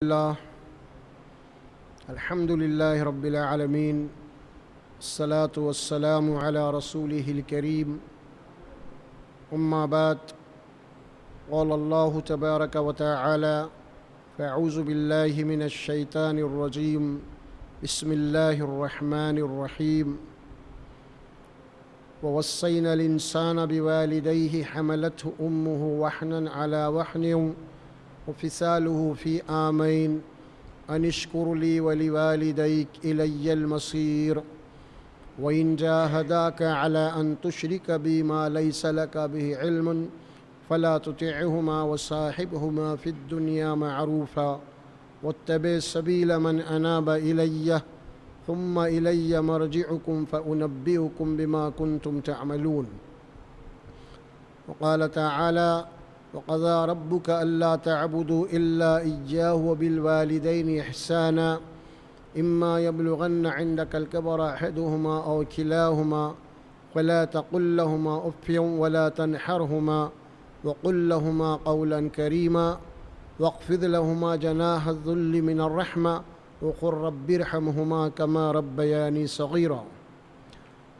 الله الحمد لله رب العالمين الصلاة والسلام على رسوله الكريم أما بعد قال الله تبارك وتعالى فأعوذ بالله من الشيطان الرجيم بسم الله الرحمن الرحيم ووصينا الإنسان بوالديه حملته أمه وحنا على وحن وفصاله في عامين أن اشكر لي ولوالديك إلي المصير وإن جاهداك على أن تشرك بي ما ليس لك به علم فلا تطعهما وصاحبهما في الدنيا معروفا واتبع سبيل من أناب إلي ثم إلي مرجعكم فأنبئكم بما كنتم تعملون. وقال تعالى وقضى ربك ألا تعبدوا إلا إياه وبالوالدين إحسانا إما يبلغن عندك الكبر أحدهما أو كلاهما فلا تقل لهما أف ولا تنحرهما وقل لهما قولا كريما واخفض لهما جناح الذل من الرحمة وقل رب ارحمهما كما ربياني صغيرا.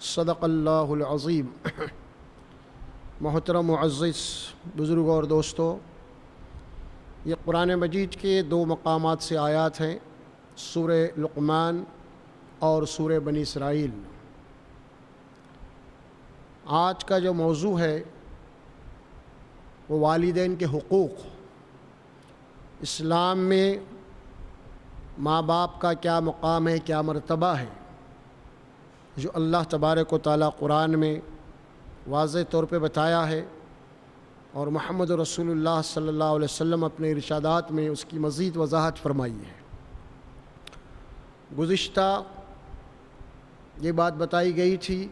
صدق اللہ العظیم. محترم معزز بزرگوں اور دوستو، یہ قرآن مجید کے دو مقامات سے آیات ہیں، سورہ لقمان اور سورہ بنی اسرائیل. آج کا جو موضوع ہے وہ والدین کے حقوق. اسلام میں ماں باپ کا کیا مقام ہے، کیا مرتبہ ہے، جو اللہ تبارک و تعالیٰ قرآن میں واضح طور پہ بتایا ہے، اور محمد رسول اللہ صلی اللہ علیہ وسلم اپنے ارشادات میں اس کی مزید وضاحت فرمائی ہے. گزشتہ یہ بات بتائی گئی تھی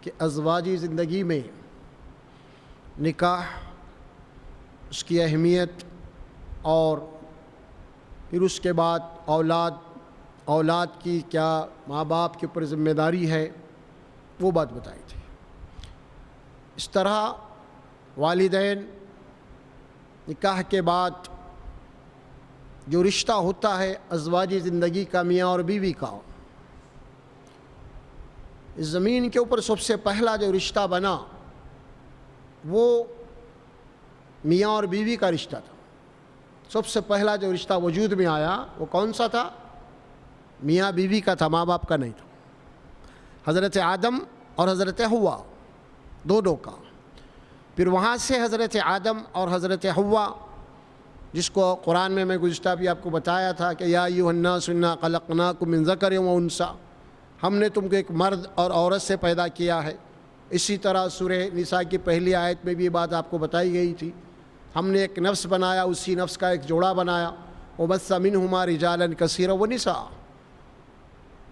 کہ ازواجی زندگی میں نکاح، اس کی اہمیت، اور پھر اس کے بعد اولاد کی کیا ماں باپ کے اوپر ذمہ داری ہے، وہ بات بتائی تھی. اس طرح والدین نکاح کے بعد جو رشتہ ہوتا ہے ازواجی زندگی کا، میاں اور بیوی کا، اس زمین کے اوپر سب سے پہلا جو رشتہ بنا وہ میاں اور بیوی کا رشتہ تھا. سب سے پہلا جو رشتہ وجود میں آیا وہ کون سا تھا؟ میاں بیوی کا تھا، ماں باپ کا نہیں تھا. حضرت آدم اور حضرت حوا دونوں کا. پھر وہاں سے حضرت آدم اور حضرت حوا، جس کو قرآن میں گزشتہ بھی آپ کو بتایا تھا کہ یا ایھا الناس انا خلقناکم من ذکر و انثی، ہم نے تم کو ایک مرد اور عورت سے پیدا کیا ہے. اسی طرح سورہ نساء کی پہلی آیت میں بھی یہ بات آپ کو بتائی گئی تھی، ہم نے ایک نفس بنایا، اسی نفس کا ایک جوڑا بنایا، وبث منہما رجالا کثیرا ونساء.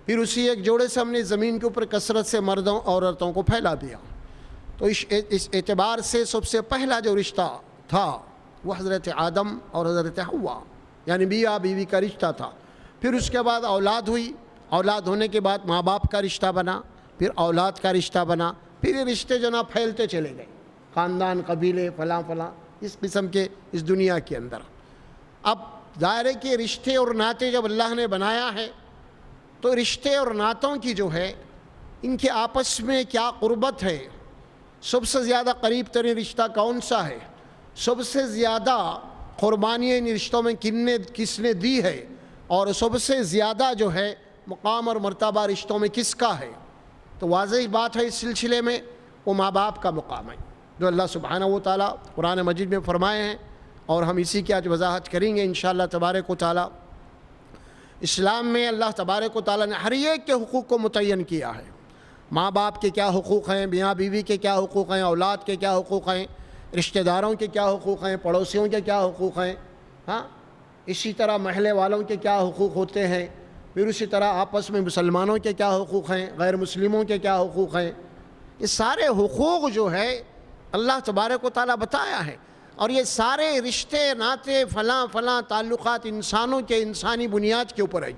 پھر اسی ایک جوڑے سے ہم نے زمین کے اوپر کثرت سے مردوں اور عورتوں کو پھیلا دیا. تو اس اعتبار سے سب سے پہلا جو رشتہ تھا وہ حضرت آدم اور حضرت حوا، یعنی میاں بیوی کا رشتہ تھا. پھر اس کے بعد اولاد ہوئی، اولاد ہونے کے بعد ماں باپ کا رشتہ بنا، پھر اولاد کا رشتہ بنا. پھر یہ رشتے جناب پھیلتے چلے گئے، خاندان، قبیلے، فلاں فلاں، اس قسم کے اس دنیا کے اندر. اب ظاہر ہے کہ رشتے اور ناطے جب اللہ نے بنایا ہے تو رشتے اور ناتوں کی جو ہے ان کے آپس میں کیا قربت ہے، سب سے زیادہ قریب ترین رشتہ کون سا ہے، سب سے زیادہ قربانیاں ان رشتوں میں کس نے دی ہے، اور سب سے زیادہ جو ہے مقام اور مرتبہ رشتوں میں کس کا ہے. تو واضح بات ہے اس سلسلے میں وہ ماں باپ کا مقام ہے، جو اللہ سبحانہ و تعالیٰ قرآن مجید میں فرمائے ہیں، اور ہم اسی کی آج وضاحت کریں گے انشاءاللہ تبارک و تعالیٰ. اسلام میں اللہ تبارک و تعالیٰ نے ہر ایک کے حقوق کو متعین کیا ہے. ماں باپ کے کیا حقوق ہیں، میاں بیوی کے کیا حقوق ہیں، اولاد کے کیا حقوق ہیں، رشتہ داروں کے کیا حقوق ہیں، پڑوسیوں کے کیا حقوق ہیں، اسی طرح محلے والوں کے کیا حقوق ہوتے ہیں. پھر اسی طرح آپس میں مسلمانوں کے کیا حقوق ہیں، غیر مسلموں کے کیا حقوق ہیں. یہ سارے حقوق جو ہے اللہ تبارک و تعالیٰ بتایا ہے. اور یہ سارے رشتے ناطے فلاں تعلقات انسانوں کے انسانی بنیاد کے اوپر ہے.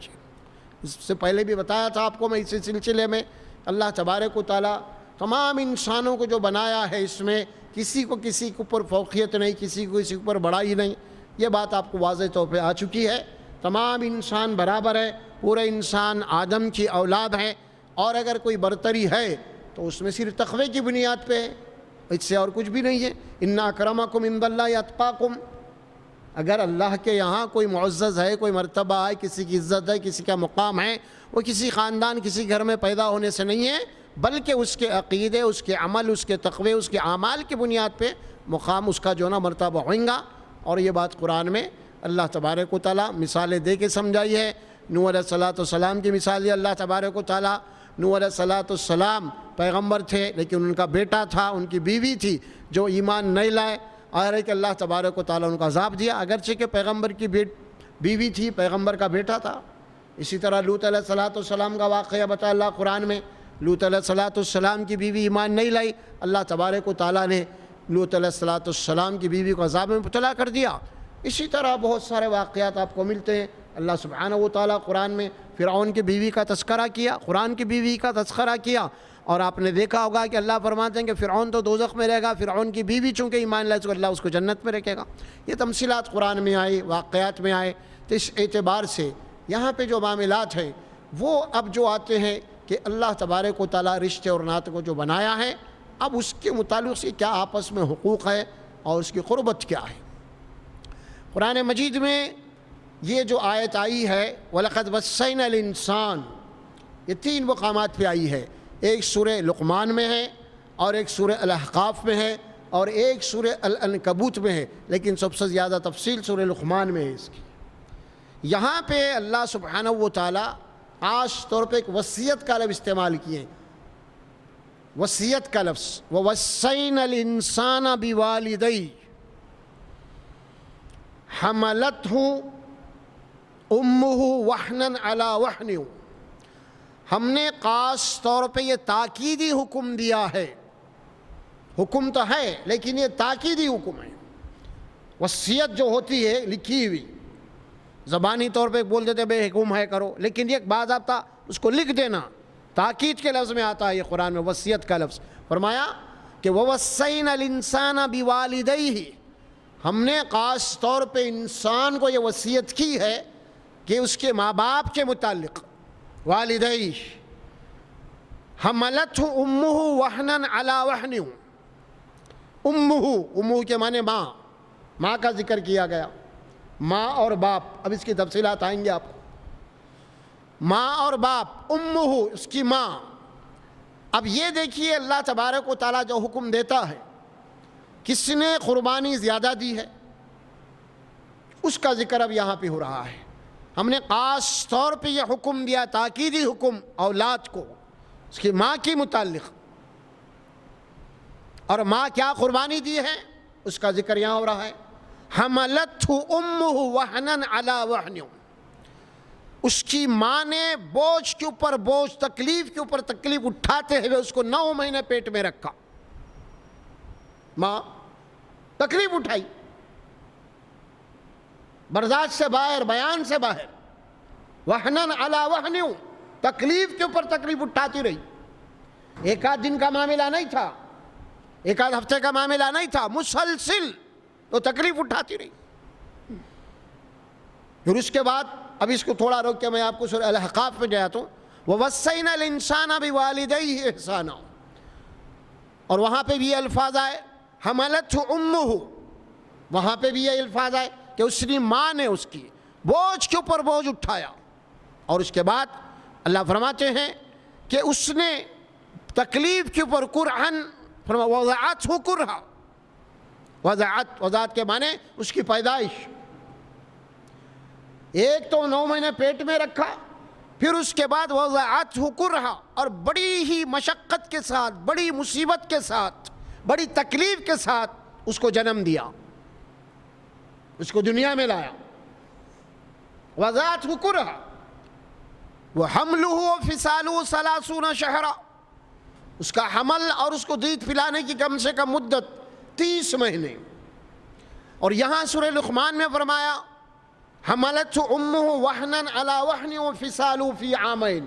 اس سے پہلے بھی بتایا تھا آپ کو میں، اس سلسلے میں اللہ تبارک و تعالیٰ تمام انسانوں کو جو بنایا ہے اس میں کسی کو کسی کے اوپر فوقیت نہیں، کسی کو کسی کے اوپر بڑائی نہیں. یہ بات آپ کو واضح طور پہ آ چکی ہے. تمام انسان برابر ہے، پورے انسان آدم کی اولاد ہے، اور اگر کوئی برتری ہے تو اس میں صرف تقوی کی بنیاد پہ ہے، اس سے اور کچھ بھی نہیں ہے۔ ان اکرمکم عند اللہ اتقاکم، اگر اللہ کے یہاں کوئی معزز ہے، کوئی مرتبہ ہے، کسی کی عزت ہے، کسی کا مقام ہے، وہ کسی خاندان، کسی گھر میں پیدا ہونے سے نہیں ہے، بلکہ اس کے عقیدے، اس کے عمل، اس کے تقوی، اس کے اعمال کی بنیاد پہ مقام اس کا جو نا مرتبہ ہوئیں گا۔ اور یہ بات قرآن میں اللہ تبارک و تعالیٰ مثالیں دے کے سمجھائی ہے۔ نوح علیہ السلام کی مثال دی اللہ تبارک و تعالیٰ۔ نوح علیہ السلام پیغمبر تھے، لیکن ان کا بیٹا تھا، ان کی بیوی تھی جو ایمان نہیں لائے، اور کہ اللہ تبارک و تعالیٰ ان کو عذاب دیا، اگرچہ کہ پیغمبر کی بیوی تھی، پیغمبر کا بیٹا تھا۔ اسی طرح لوط علیہ السلام کا واقعہ بتایا اللہ قرآن میں۔ لوط علیہ السلام کی بیوی ایمان نہیں لائی، اللہ تبارک و تعالیٰ نے لوط علیہ السلام کی بیوی کو عذاب میں مبتلا کر دیا۔ اسی طرح بہت سارے واقعات آپ کو ملتے ہیں۔ اللہ سبحانہ و تعالیٰ قرآن میں فرعون کی بیوی کا تذکرہ کیا، قرآن کی بیوی کا تذکرہ کیا، اور آپ نے دیکھا ہوگا کہ اللہ فرماتے ہیں کہ فرعون تو دوزخ میں رہے گا، فرعون کی بیوی چونکہ ایمان لائے تو اللہ اس کو جنت میں رکھے گا۔ یہ تمثیلات قرآن میں آئی، واقعات میں آئے، تو اس اعتبار سے یہاں پہ جو معاملات ہیں وہ اب جو آتے ہیں کہ اللہ تبارک و تعالیٰ رشتے اور ناطے کو جو بنایا ہے، اب اس کے متعلق سے کیا آپس میں حقوق ہے اور اس کی قربت کیا ہے۔ قرآن مجید میں یہ جو آیت آئی ہے وَلَقَدْ وَصَّيْنَا الْإِنسَانَ، یہ 3 مقامات پہ آئی ہے۔ ایک سورہ لقمان میں ہے، اور ایک سورہ الاحقاف میں ہے، اور ایک سورہ العنکبوت میں ہے، لیکن سب سے زیادہ تفصیل سورہ لقمان میں ہے اس کی۔ یہاں پہ اللہ سبحانہ و تعالیٰ خاص طور پہ ایک وصیت کا لفظ استعمال کیے، وصیت کا لفظ، وَوَصَّيْنَا الْإِنسَانَ بِوَالِدَيْهِ حَمَلَتْهُ أُمُّهُ وَحْنًا عَلَى وَحْنٍ، ہم نے خاص طور پہ یہ تاکیدی حکم دیا ہے۔ حکم تو ہے لیکن یہ تاکیدی حکم ہے۔ وصیت جو ہوتی ہے لکھی ہوئی، زبانی طور پہ بول دیتے بے حکم ہے کرو، لیکن یہ باضابطہ اس کو لکھ دینا، تاکید کے لفظ میں آتا ہے یہ قرآن میں وصیت کا لفظ۔ فرمایا کہ وَوَصَّيْنَا الْإِنسَانَ بِوَالِدَيْهِ، ہم نے خاص طور پہ انسان کو یہ وصیت کی ہے کہ اس کے ماں باپ کے متعلق، والدیہ، حملتہ امہ وہنًا علی وہن، امہ کے معنی ماں، ماں کا ذکر کیا گیا، ماں اور باپ، اب اس کی تفصیلات آئیں گے آپ کو۔ ماں اور باپ، امہ اس کی ماں۔ اب یہ دیکھیے اللہ تبارک و تعالیٰ جو حکم دیتا ہے، کس نے قربانی زیادہ دی ہے اس کا ذکر اب یہاں پہ ہو رہا ہے۔ ہم نے خاص طور پہ یہ حکم دیا، تاکیدی حکم اولاد کو اس کی ماں کے متعلق، اور ماں کیا قربانی دی ہے اس کا ذکر یہاں ہو رہا ہے۔ حملتہ امہ وہنًا علی وہن، اس کی ماں نے بوجھ کے اوپر بوجھ، تکلیف کے اوپر تکلیف اٹھاتے ہوئے اس کو 9 مہینے پیٹ میں رکھا۔ ماں تکلیف اٹھائی، برداشت سے باہر، بیان سے باہر، وہنًا علی وہن، تکلیف کے اوپر تکلیف اٹھاتی رہی۔ ایک آدھ دن کا معاملہ نہیں تھا، ایک آدھ ہفتے کا معاملہ نہیں تھا، مسلسل تو تکلیف اٹھاتی رہی۔ پھر اس کے بعد اب اس کو تھوڑا روک کے میں آپ کو سورہ الاحقاف میں جاتا ہوں، وَوَصَّيْنَا الْإِنسَانَ بِوَالِدَيْهِ إِحْسَانًا، اور وہاں پہ بھی یہ الفاظ آئے حملتہ امہ، وہاں پہ بھی یہ الفاظ آئے کہ اس نے ماں نے اس کی بوجھ کے اوپر بوجھ اٹھایا، اور اس کے بعد اللہ فرماتے ہیں کہ اس نے تکلیف کے اوپر کرہن، وضعتہ کرہا، وضعت کے معنی اس کی پیدائش، ایک تو 9 مہینے پیٹ میں رکھا، پھر اس کے بعد وضعتہ کرہا، اور بڑی ہی مشقت کے ساتھ، بڑی مصیبت کے ساتھ، بڑی تکلیف کے ساتھ اس کو جنم دیا، اس کو دنیا میں لایا۔ وضعتہ کرہا وحملہ وفصالہ 30 شہرا، اس کا حمل اور اس کو دودھ پلانے کی کم سے کم مدت 30 مہینے۔ اور یہاں سورہ لقمان میں فرمایا حملتہ امہ وہنًا علی وہن وفصالہ فی عامین،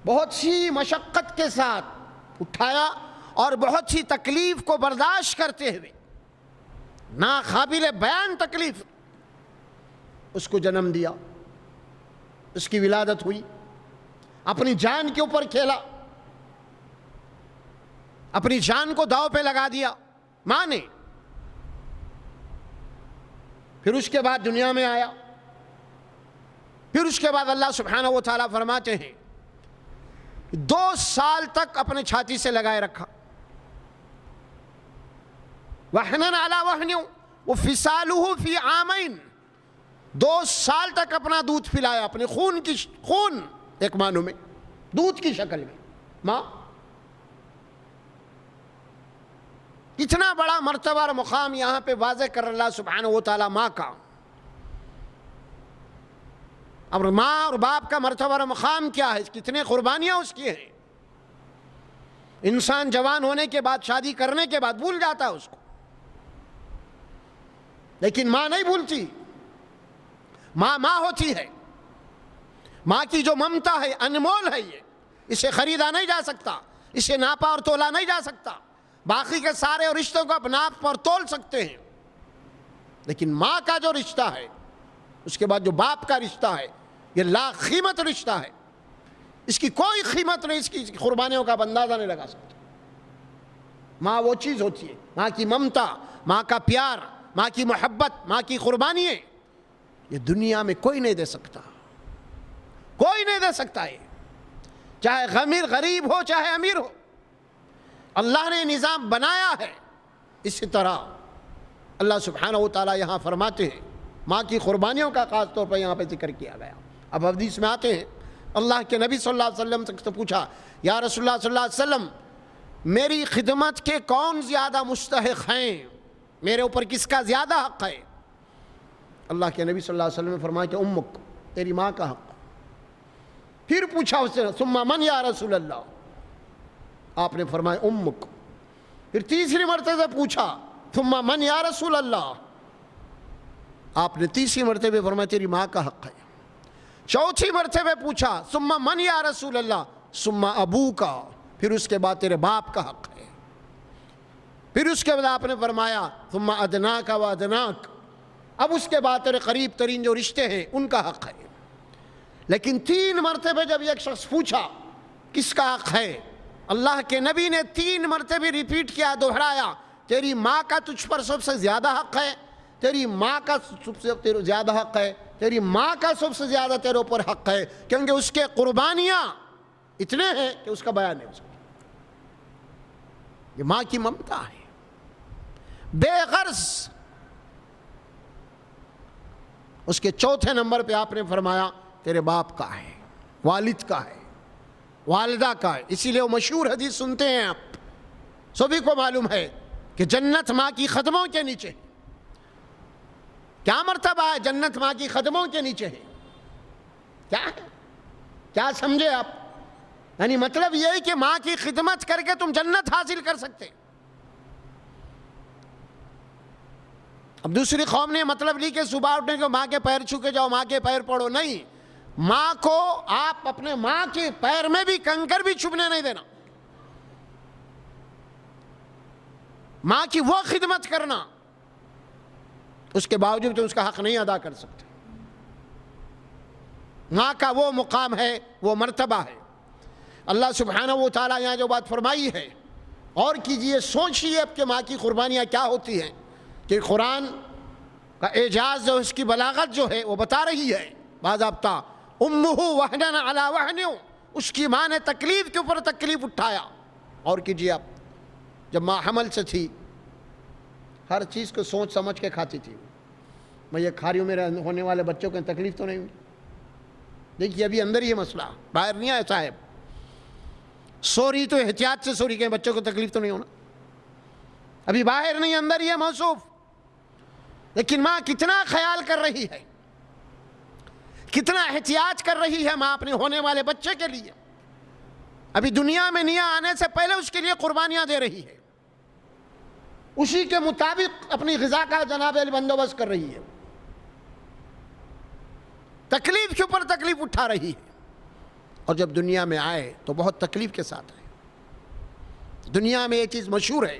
بہت سی مشقت کے ساتھ اٹھایا اور بہت سی تکلیف کو برداشت کرتے ہوئے، ناقابل بیان تکلیف، اس کو جنم دیا، اس کی ولادت ہوئی، اپنی جان کے اوپر کھیلا، اپنی جان کو داؤ پہ لگا دیا ماں نے. پھر اس کے بعد دنیا میں آیا. پھر اس کے بعد اللہ سبحانہ و تعالیٰ فرماتے ہیں 2 سال تک اپنے چھاتی سے لگائے رکھا. وَحْنًا عَلَىٰ وَحْنٍ وَفِصَالُهُ فِي عَامَيْنِ 2 سال تک اپنا دودھ پلایا، اپنے خون ایک معنوں میں دودھ کی شکل میں. ماں کتنا بڑا مرتبہ اور مقام یہاں پہ واضح کر اللہ سبحانہ و تعالیٰ ماں کا. اور ماں اور باپ کا مرتبہ اور مقام کیا ہے، کتنے قربانیاں اس کی ہیں. انسان جوان ہونے کے بعد، شادی کرنے کے بعد بھول جاتا ہے اس کو، لیکن ماں نہیں بھولتی. ماں ہوتی ہے. ماں کی جو ممتا ہے انمول ہے، یہ اسے خریدا نہیں جا سکتا، اسے ناپا اور تولا نہیں جا سکتا. باقی کے سارے رشتوں کو آپ ناپ پر تول سکتے ہیں، لیکن ماں کا جو رشتہ ہے، اس کے بعد جو باپ کا رشتہ ہے، یہ لا قیمت رشتہ ہے. اس کی کوئی قیمت نہیں، اس کی قربانیوں کا اندازہ نہیں لگا سکتا. ماں وہ چیز ہوتی ہے، ماں کی ممتا، ماں کا پیار، ماں کی محبت، ماں کی قربانیاں، یہ دنیا میں کوئی نہیں دے سکتا. کوئی نہیں دے سکتا. یہ چاہے غریب ہو چاہے امیر ہو، اللہ نے نظام بنایا ہے. اسی طرح اللہ سبحانہ و تعالیٰ یہاں فرماتے ہیں ماں کی قربانیوں کا خاص طور پر یہاں پہ ذکر کیا گیا. اب حدیث میں آتے ہیں، اللہ کے نبی صلی اللہ علیہ وسلم سے پوچھا، یا رسول اللہ صلی اللہ علیہ وسلم میری خدمت کے کون زیادہ مستحق ہیں، میرے اوپر کس کا زیادہ حق ہے؟ اللہ کے نبی صلی اللہ علیہ وسلم نے فرمایا کہ امک، تیری ماں کا حق. پھر پوچھا اس سے ثم من یا رسول اللہ، آپ نے فرمایا امک. پھر تیسری مرتبہ پوچھا ثم من یا رسول اللہ، آپ نے تیسری مرتبہ فرمایا تیری ماں کا حق ہے. چوتھی مرتبہ پوچھا ثم من یا رسول اللہ، ثم ابو کا، پھر اس کے بعد تیرے باپ کا حق ہے. پھر اس کے بعد آپ نے فرمایا ثم ادناک و ادناک، اب اس کے بعد تیرے قریب ترین جو رشتے ہیں ان کا حق ہے. لیکن 3 مرتبہ جب ایک شخص پوچھا کس کا حق ہے، اللہ کے نبی نے 3 مرتبہ ریپیٹ کیا، دہرایا، تیری ماں کا تجھ پر سب سے زیادہ حق ہے، تیری ماں کا سب سے زیادہ حق ہے، تیری ماں کا سب سے زیادہ تیرے اوپر حق ہے، کیونکہ اس کے قربانیاں اتنے ہیں کہ اس کا بیان نہیں ہو سکتا. یہ ماں کی ممتا ہے بے غرض. اس کے چوتھے نمبر پہ آپ نے فرمایا تیرے باپ کا ہے، والد کا ہے، والدہ کا ہے. اسی لیے وہ مشہور حدیث سنتے ہیں آپ سبھی کو معلوم ہے کہ جنت ماں کی قدموں کے نیچے. کیا مرتبہ ہے جنت ماں کی قدموں کے نیچے ہے؟ کیا ہے؟ کیا سمجھے آپ؟ یعنی مطلب یہ ہے کہ ماں کی خدمت کر کے تم جنت حاصل کر سکتے. اب دوسری قوم نے مطلب لی کہ صبح اٹھنے کو ماں کے پیر چھو کے جاؤ، ماں کے پیر پڑو. نہیں، ماں کو آپ اپنے ماں کے پیر میں بھی کنکر بھی چھپنے نہیں دینا. ماں کی وہ خدمت کرنا، اس کے باوجود تو اس کا حق نہیں ادا کر سکتے. ماں کا وہ مقام ہے، وہ مرتبہ ہے. اللہ سبحانہ و تعالیٰ یہاں جو بات فرمائی ہے، اور کیجئے، سوچئے اب کہ ماں کی قربانیاں کیا ہوتی ہیں. کہ قرآن کا اعجاز جو، اس کی بلاغت جو ہے وہ بتا رہی ہے باضابطہ، امہ وہنن علی وہن، اس کی ماں نے تکلیف کے اوپر تکلیف اٹھایا. اور کیجئے آپ، جب ماں حمل سے تھی ہر چیز کو سوچ سمجھ کے کھاتی تھی. میں یہ کھا رہی ہوں، میرے ہونے والے بچوں کو تکلیف تو نہیں ہوئی. دیکھیے ابھی اندر یہ مسئلہ باہر نہیں آیا صاحب. سو رہی تو احتیاط سے سو رہی کہ بچوں کو تکلیف تو نہیں ہونا. ابھی باہر نہیں، اندر یہ موصوف. لیکن ماں کتنا خیال کر رہی ہے، کتنا احتیاط کر رہی ہے ماں اپنے ہونے والے بچے کے لیے. ابھی دنیا میں نیا آنے سے پہلے اس کے لیے قربانیاں دے رہی ہے، اسی کے مطابق اپنی غذا کا جناب بندوبست کر رہی ہے، تکلیف کے اوپر تکلیف اٹھا رہی ہے. اور جب دنیا میں آئے تو بہت تکلیف کے ساتھ آئے. دنیا میں یہ چیز مشہور ہے،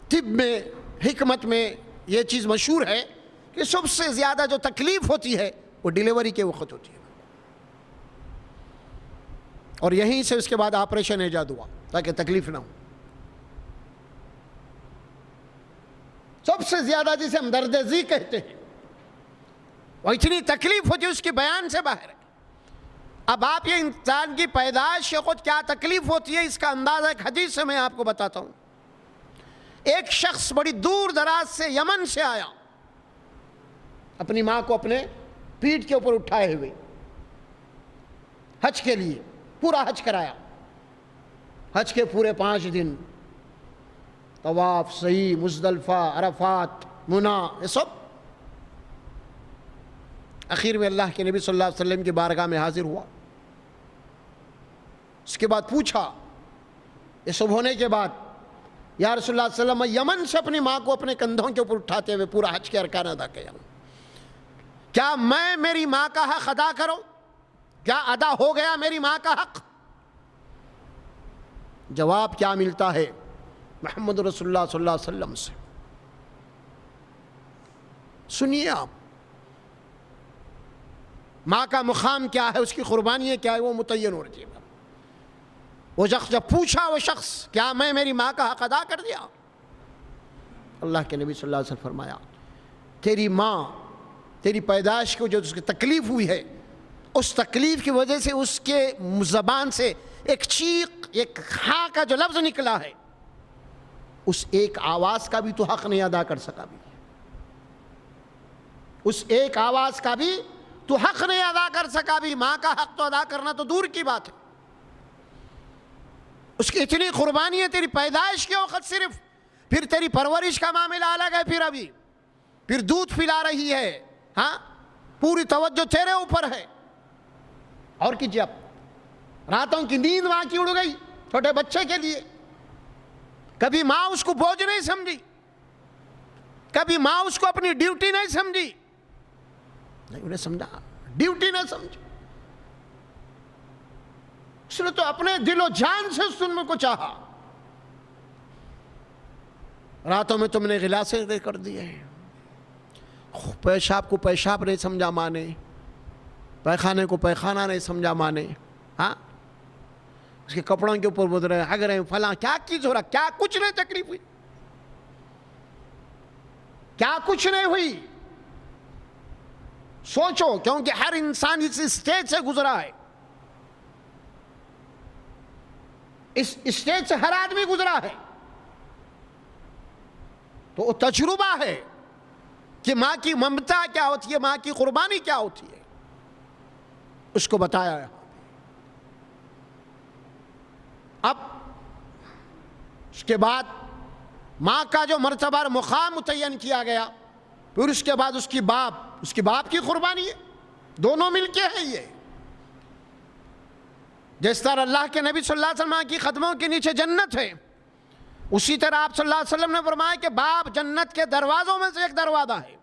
طب میں، حکمت میں یہ چیز مشہور ہے کہ سب سے زیادہ جو تکلیف ہوتی ہے وہ ڈیلیوری کے وقت ہوتی ہے، اور یہیں سے اس کے بعد آپریشن ایجاد ہوا تاکہ تکلیف نہ ہو۔ سب سے زیادہ جسے ہم درد ذی کہتے ہیں، وہ اتنی تکلیف ہوتی ہے اس کے بیان سے باہر ہے۔ اب آپ یہ انسان کی پیدائش کے خود کیا تکلیف ہوتی ہے اس کا اندازہ ایک حدیث سے میں آپ کو بتاتا ہوں۔ ایک شخص بڑی دور دراز سے یمن سے آیا، اپنی ماں کو اپنے پیٹھ کے اوپر اٹھائے ہوئے حج کے لیے، پورا حج کرایا، حج کے پورے 5 دن طواف، سعی، مزدلفہ، عرفات، منی، یہ سب۔ اخیر میں اللہ کے نبی صلی اللہ علیہ وسلم کی بارگاہ میں حاضر ہوا، اس کے بعد پوچھا یہ سب ہونے کے بعد، یا رسول اللہ صلی اللہ علیہ وسلم، یمن سے اپنی ماں کو اپنے کندھوں کے اوپر اٹھاتے ہوئے پورا حج کے ارکان ادا کیا، کیا میں میری ماں کا حق ادا کروں؟ کیا ادا ہو گیا میری ماں کا حق؟ جواب کیا ملتا ہے محمد رسول اللہ صلی اللہ علیہ وسلم سے؟ سنیے آپ، ماں کا مقام کیا ہے، اس کی قربانی کیا ہے، وہ متعین ہو رہی ہے۔ وہ شخص جب پوچھا، وہ شخص، کیا میں میری ماں کا حق ادا کر دیا؟ اللہ کے نبی صلی اللہ علیہ وسلم فرمایا، تیری ماں، تیری پیدائش کو جو اس کی تکلیف ہوئی ہے، اس تکلیف کی وجہ سے اس کے زبان سے ایک چیخ، ایک ہاں کا جو لفظ نکلا ہے، اس ایک آواز کا بھی تو حق نہیں ادا کر سکا بھی، اس ایک آواز کا بھی تو حق نہیں ادا کر سکا بھی، ماں کا حق تو ادا کرنا تو دور کی بات ہے۔ اس کی اتنی قربانی ہے تیری پیدائش کے وقت صرف، پھر تیری پرورش کا معاملہ الگ ہے، پھر دودھ پلا رہی ہے، ہاں، پوری توجہ تیرے اوپر ہے۔ اور کیجیے، اب راتوں کی نیند ماں کی اڑ گئی چھوٹے بچے کے لیے، کبھی ماں اس کو بوجھ نہیں سمجھی، کبھی ماں اس کو اپنی ڈیوٹی نہیں سمجھی، نہیں انہیں سمجھا، ڈیوٹی نہیں سمجھی، اس نے تو اپنے دل و جان سے سننے کو چاہا۔ راتوں میں تم نے غلاسے کر دیے، پیشاب کو پیشاب نہیں سمجھا ماں نے، پیخانے کو پیخانہ نہیں سمجھا ماں نے، ہاں، اس کے کپڑوں کے اوپر بدھ رہے، ہگ رہے، فلاں، کیا چیز ہو رہا، کیا کچھ نہیں تکلیف ہوئی، کیا کچھ نہیں ہوئی۔ سوچو، کیونکہ ہر انسان اس اسٹیج سے گزرا ہے، اس اسٹیج سے ہر آدمی گزرا ہے، تو وہ تجربہ ہے کہ ماں کی ممتا کیا ہوتی ہے، ماں کی قربانی کیا ہوتی ہے، اس کو بتایا ہے۔ اب اس کے بعد ماں کا جو مرتبہ اور مقام متعین کیا گیا، پھر اس کے بعد اس کی باپ کی قربانی ہے، دونوں مل کے ہے۔ یہ جس طرح اللہ کے نبی صلی اللہ علیہ وسلم کی قدموں کے نیچے جنت ہے، اسی طرح آپ صلی اللہ علیہ وسلم نے فرمایا کہ باپ جنت کے دروازوں میں سے ایک دروازہ ہے۔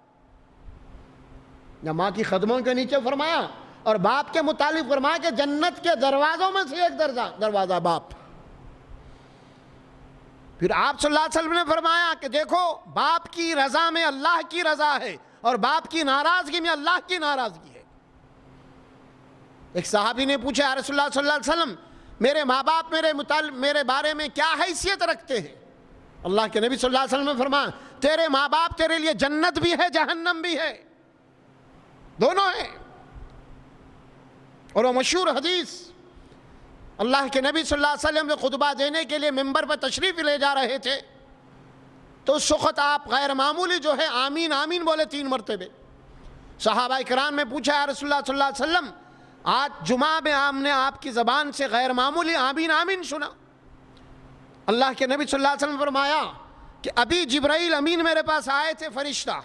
ماں کی قدموں کے نیچے فرمایا، اور باپ کے متعلق فرمایا کہ جنت کے دروازوں میں سے ایک دروازہ باپ۔ پھر آپ صلی اللہ علیہ وسلم نے فرمایا کہ دیکھو، باپ کی رضا میں اللہ کی رضا ہے، اور باپ کی ناراضگی میں اللہ کی ناراضگی ہے۔ ایک صحابی نے پوچھا، یا رسول اللہ صلی اللہ علیہ وسلم، میرے ماں باپ میرے بارے میں کیا حیثیت رکھتے ہیں؟ اللہ کے نبی صلی اللہ علیہ وسلم نے فرمایا، تیرے ماں باپ تیرے لیے جنت بھی ہے، جہنم بھی ہے، دونوں ہیں۔ اور وہ مشہور حدیث، اللہ کے نبی صلی اللہ علیہ وسلم نے خطبہ دینے کے لیے ممبر پر تشریف لے جا رہے تھے، تو اس وقت آپ غیر معمولی جو ہے آمین آمین بولے 3 مرتبے۔ صحابہ کرام نے پوچھا، یا رسول اللہ صلی اللہ علیہ وسلم، آج جمعہ میں ہم نے آپ کی زبان سے غیر معمولی آمین آمین سنا۔ اللہ کے نبی صلی اللہ علیہ وسلم نے فرمایا کہ ابھی جبرائیل امین میرے پاس آئے تھے، فرشتہ،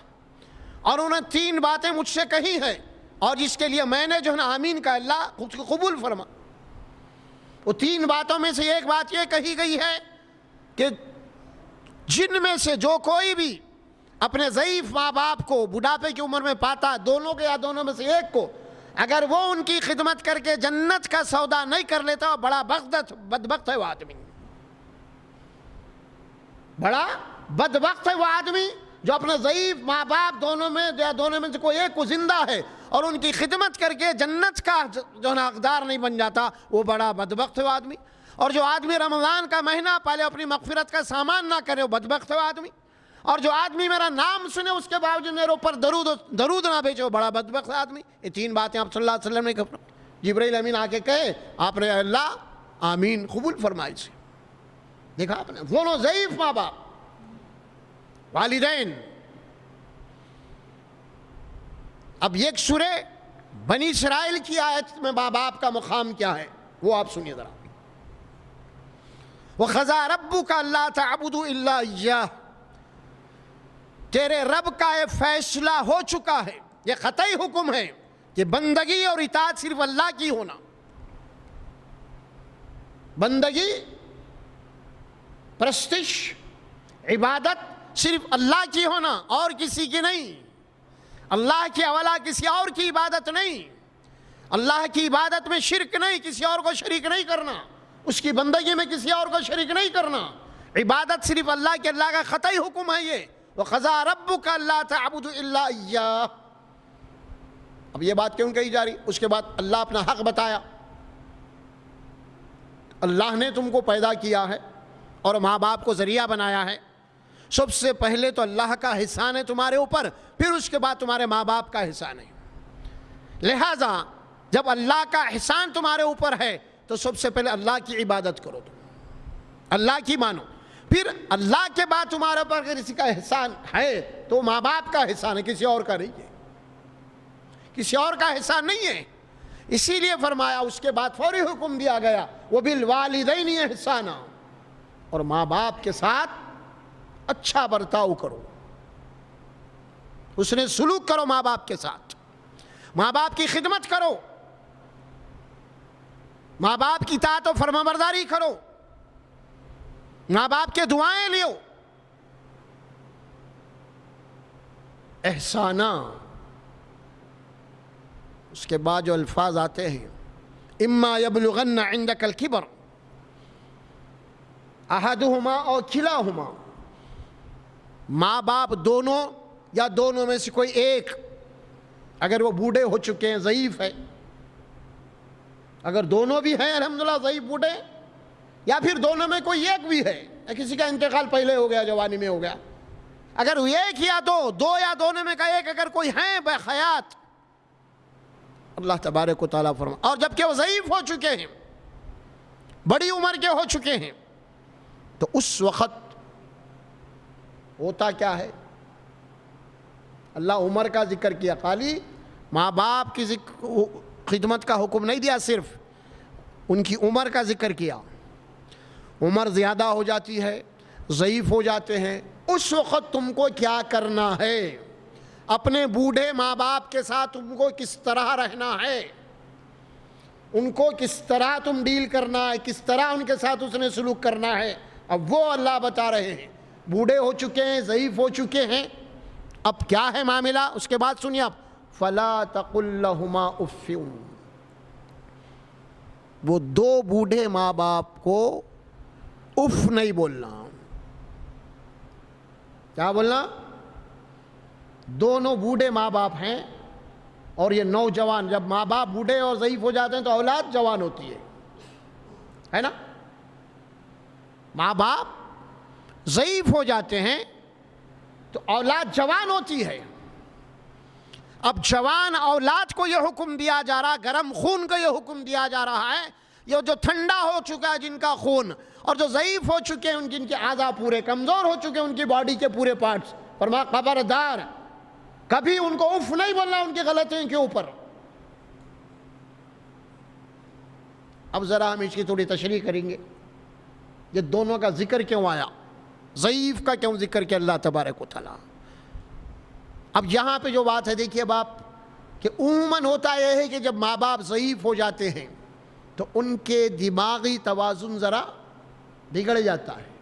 اور انہوں نے 3 باتیں مجھ سے کہی ہیں، اور جس کے لیے میں نے جو ہے نا آمین کا، اللہ خود کو قبول فرما۔ وہ 3 باتوں میں سے ایک بات یہ کہی گئی ہے کہ جن میں سے جو کوئی بھی اپنے ضعیف ماں باپ کو بڑھاپے کی عمر میں پاتا، دونوں کے یا دونوں میں سے ایک کو، اگر وہ ان کی خدمت کر کے جنت کا سودا نہیں کر لیتا، بڑا بدبخت ہے وہ آدمی، بڑا بدبخت ہے وہ آدمی جو اپنے ضعیف ماں باپ دونوں میں سے کوئی ایک کو زندہ ہے اور ان کی خدمت کر کے جنت کا جو حقدار نہیں بن جاتا، وہ بڑا بدبخت ہے آدمی۔ اور جو آدمی رمضان کا مہینہ پہلے اپنی مغفرت کا سامان نہ کرے، وہ بدبخت ہے آدمی۔ اور جو آدمی میرا نام سنے اس کے باوجود میرے اوپر درود نہ بھیجے، وہ بڑا بدبخت ہے آدمی۔ یہ تین باتیں آپ صلی اللہ علیہ وسلم نے جبرائیل امین آ کے کہے، آپ نے اللہ آمین قبول فرمائی سے۔ دیکھا آپ نے، دونوں ضعیف ماں باپ، والدین۔ اب ایک سورہ بنی اسرائیل کی آیت میں ماں باپ کا مقام کیا ہے وہ آپ سنیے ذرا۔ وَقَضَىٰ رَبُّكَ أَلَّا تَعْبُدُوا إِلَّا إِيَّاهُ، تیرے رب کا یہ فیصلہ ہو چکا ہے، یہ قطعی حکم ہے کہ بندگی اور اطاعت صرف اللہ کی ہونا۔ بندگی، پرستش، عبادت صرف اللہ کی ہونا اور کسی کی نہیں۔ اللہ کے علاوہ کسی اور کی عبادت نہیں، اللہ کی عبادت میں شرک نہیں، کسی اور کو شریک نہیں کرنا، اس کی بندگی میں کسی اور کو شریک نہیں کرنا۔ عبادت صرف اللہ کے، اللہ کا قطعی حکم ہے یہ۔ وَقَضَىٰ رَبُّكَ أَلَّا تَعْبُدُوا إِلَّا إِيَّاهُ۔ اب یہ بات کیوں کہی جا رہی؟ اس کے بعد اللہ اپنا حق بتایا۔ اللہ نے تم کو پیدا کیا ہے اور ماں باپ کو ذریعہ بنایا ہے۔ سب سے پہلے تو اللہ کا احسان ہے تمہارے اوپر، پھر اس کے بعد تمہارے ماں باپ کا احسان ہے۔ لہٰذا جب اللہ کا احسان تمہارے اوپر ہے تو سب سے پہلے اللہ کی عبادت کرو، تم اللہ کی مانو۔ پھر اللہ کے بعد تمہارے اوپر اگر کسی کا احسان ہے تو ماں باپ کا احسان ہے، کسی اور کا نہیں ہے، کسی اور کا احسان نہیں ہے۔ اسی لیے فرمایا، اس کے بعد فوری حکم دیا گیا وَبِالْوَالِدَيْنِ إِحْسَانًا، اور ماں باپ کے ساتھ اچھا برتاؤ کرو، اس نے سلوک کرو ماں باپ کے ساتھ، ماں باپ کی خدمت کرو، ماں باپ کی اطاعت و فرمانبرداری کرو، ماں باپ کے دعائیں لیو۔ احسانہ، اس کے بعد جو الفاظ آتے ہیں، اما یبلغن عندک الکبر احدہما او کلاہما، ماں باپ دونوں یا دونوں میں سے کوئی ایک، اگر وہ بوڑھے ہو چکے ہیں، ضعیف ہے، اگر دونوں بھی ہیں الحمدللہ ضعیف بوڑھے، یا پھر دونوں میں کوئی ایک بھی ہے، یا کسی کا انتقال پہلے ہو گیا، جوانی میں ہو گیا، اگر ایک یا دو یا دونوں میں کا ایک اگر کوئی ہیں بحیات، اللہ تبارک و تعالیٰ فرما، اور جبکہ وہ ضعیف ہو چکے ہیں، بڑی عمر کے ہو چکے ہیں، تو اس وقت ہوتا کیا ہے؟ اللہ عمر کا ذکر کیا، خالی ماں باپ کی خدمت کا حکم نہیں دیا، صرف ان کی عمر کا ذکر کیا۔ عمر زیادہ ہو جاتی ہے، ضعیف ہو جاتے ہیں، اس وقت تم کو کیا کرنا ہے؟ اپنے بوڑھے ماں باپ کے ساتھ تم کو کس طرح رہنا ہے، ان کو کس طرح تم ڈیل کرنا ہے، کس طرح ان کے ساتھ اس نے سلوک کرنا ہے، اب وہ اللہ بتا رہے ہیں۔ بوڑھے ہو چکے ہیں، ضعیف ہو چکے ہیں، اب کیا ہے معاملہ؟ اس کے بعد سنیے آپ، فَلَا تَقُلْ لَهُمَا اُفٍّ، وہ دو بوڑھے ماں باپ کو اف نہیں بولنا۔ کیا بولنا؟ دونوں بوڑھے ماں باپ ہیں اور یہ نوجوان، جب ماں باپ بوڑھے اور ضعیف ہو جاتے ہیں تو اولاد جوان ہوتی ہے نا؟ ماں باپ ضعیف ہو جاتے ہیں تو اولاد جوان ہوتی ہے۔ اب جوان اولاد کو یہ حکم دیا جا رہا، گرم خون کو یہ حکم دیا جا رہا ہے، یہ جو ٹھنڈا ہو چکا ہے جن کا خون، اور جو ضعیف ہو چکے ہیں، جن کے اعضاء پورے کمزور ہو چکے ہیں، ان کی باڈی کے پورے پارٹس، فرمایا خبردار، کبھی ان کو اف نہیں بولنا ان کی غلطیوں کے اوپر۔ اب ذرا ہم اس کی تھوڑی تشریح کریں گے، یہ دونوں کا ذکر کیوں آیا، ضعیف کا کیوں ذکر کیا اللہ تبارک و تعالیٰ؟ اب یہاں پہ جو بات ہے، دیکھیے باپ کہ عموماً ہوتا یہ ہے کہ جب ماں باپ ضعیف ہو جاتے ہیں تو ان کے دماغی توازن ذرا بگڑ جاتا ہے،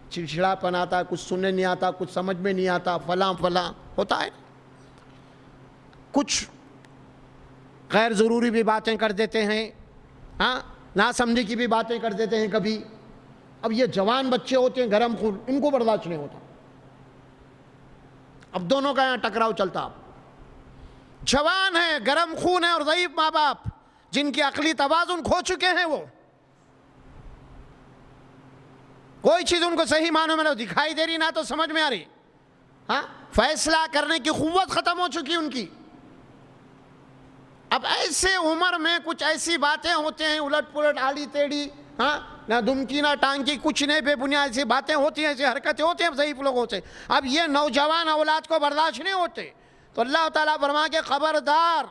چڑچڑاپن آتا ہے، کچھ سننے نہیں آتا، کچھ سمجھ میں نہیں آتا، فلاں فلاں ہوتا ہے، کچھ غیر ضروری بھی باتیں کر دیتے ہیں، ہاں نا سمجھی کی بھی باتیں کر دیتے ہیں کبھی۔ اب یہ جوان بچے ہوتے ہیں گرم خون، ان کو برداشت نہیں ہوتا، اب دونوں کا یہاں ٹکراؤ چلتا. جوان ہیں, گرم خون ہے, اور ضعیف ماں باپ جن کی عقلی توازن کھو چکے ہیں, وہ کوئی چیز ان کو صحیح معنوں میں نہ دکھائی دے رہی, نہ تو سمجھ میں آ رہی. ہاں, فیصلہ کرنے کی قوت ختم ہو چکی ان کی. اب ایسے عمر میں کچھ ایسی باتیں ہوتے ہیں, الٹ پلٹ آڑی تیڑی, ہاں, نہ دھمکی نہ ٹانکی, کچھ نہیں, بے بنیاد ایسی باتیں ہوتی ہیں, ایسی حرکتیں ہوتی ہیں ضعیف لوگوں سے. اب یہ نوجوان اولاد کو برداشت نہیں ہوتے, تو اللہ تعالیٰ فرما کے خبردار,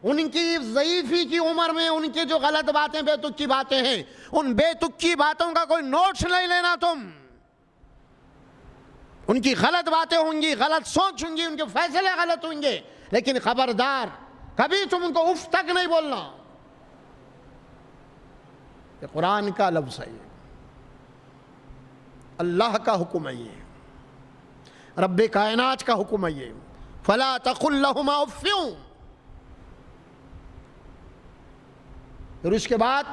ان کی ضعیفی کی عمر میں ان کی جو غلط باتیں, بے تک کی باتیں ہیں, ان بے تک کی باتوں کا کوئی نوٹس نہیں لینا تم. ان کی غلط باتیں ہوں گی, غلط سوچ ہوں گی, ان کے فیصلے غلط ہوں گے, لیکن خبردار کبھی تم ان کو اف تک نہیں بولنا. یہ قرآن کا لفظ ہے, اللہ کا حکم ہے, یہ رب کائنات کا حکم ہے. یہ فلا تقل لهما اف. پھر اس کے بعد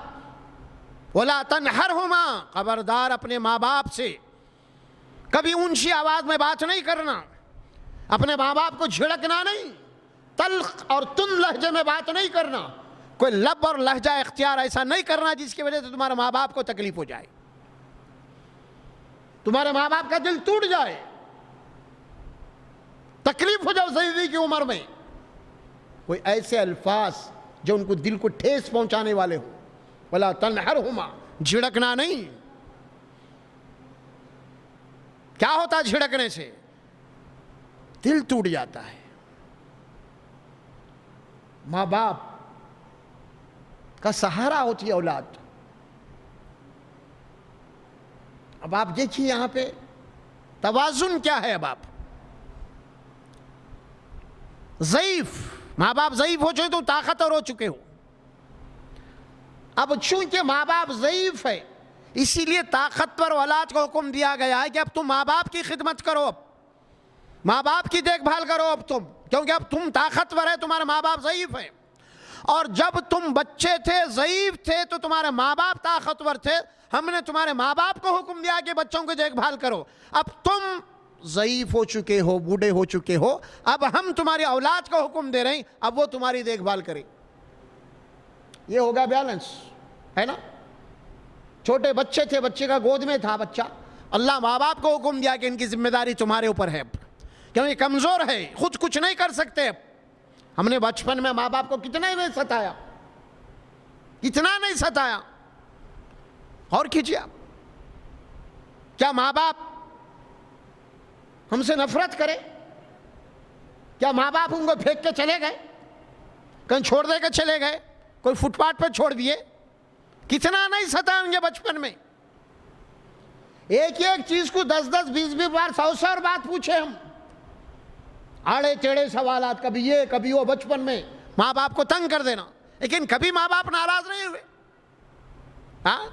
ولا تنہرہما, خبردار اپنے ماں باپ سے کبھی اونچی آواز میں بات نہیں کرنا, اپنے ماں باپ کو جھڑکنا نہیں, تلخ اور تند لہجے میں بات نہیں کرنا, کوئی لب اور لہجہ اختیار ایسا نہیں کرنا جس کی وجہ سے تمہارے ماں باپ کو تکلیف ہو جائے, تمہارے ماں باپ کا دل ٹوٹ جائے, تکلیف ہو جاؤ ضعیفی کی عمر میں. کوئی ایسے الفاظ جو ان کو دل کو ٹھیس پہنچانے والے ہوں. ولا تنہرہما, جھڑکنا نہیں. کیا ہوتا ہے جھڑکنے سے؟ دل ٹوٹ جاتا ہے. ماں باپ کا سہارا ہوتی ہے اولاد. اب آپ دیکھیے یہاں پہ توازن کیا ہے. اب آپ ضعیف, ماں باپ ضعیف ہو چکے تو طاقتور ہو چکے ہو. اب چونکہ ماں باپ ضعیف ہے, اسی لیے طاقتور اولاد کو حکم دیا گیا ہے کہ اب تم ماں باپ کی خدمت کرو, اب ماں باپ کی دیکھ بھال کرو اب تم, کیونکہ اب تم طاقتور ہے, تمہارے ماں باپ ضعیف ہے. اور جب تم بچے تھے, ضعیف تھے, تو تمہارے ماں باپ طاقتور تھے. ہم نے تمہارے ماں باپ کو حکم دیا کہ بچوں کی دیکھ بھال کرو. اب تم ضعیف ہو چکے ہو, بوڑھے ہو چکے ہو, اب ہم تمہاری اولاد کو حکم دے رہے ہیں, اب وہ تمہاری دیکھ بھال کرے. یہ ہوگا بیلنس, ہے نا. چھوٹے بچے تھے, بچے کا گود میں تھا بچہ, اللہ ماں باپ کو حکم دیا کہ ان کی ذمہ داری تمہارے اوپر ہے, کیوں یہ کمزور ہے, خود کچھ نہیں کر سکتے. ہم نے بچپن میں ماں باپ کو کتنا ہی نہیں ستایا, اتنا نہیں ستایا. اور کیجیے آپ, کیا ماں باپ ہم سے نفرت کرے؟ کیا ماں باپ ان کو پھینک کے چلے گئے, کہیں چھوڑ دے کے چلے گئے, کوئی فٹ پاتھ پہ چھوڑ دیے؟ کتنا نہیں ستائیں گے بچپن میں. ایک ایک چیز کو 10-10 20-20 بار 100 بات پوچھے ہم, آڑے ٹیڑے سوالات, کبھی یہ کبھی وہ, بچپن میں ماں باپ کو تنگ کر دینا. لیکن کبھی ماں باپ ناراض نہیں ہوئے. ہاں,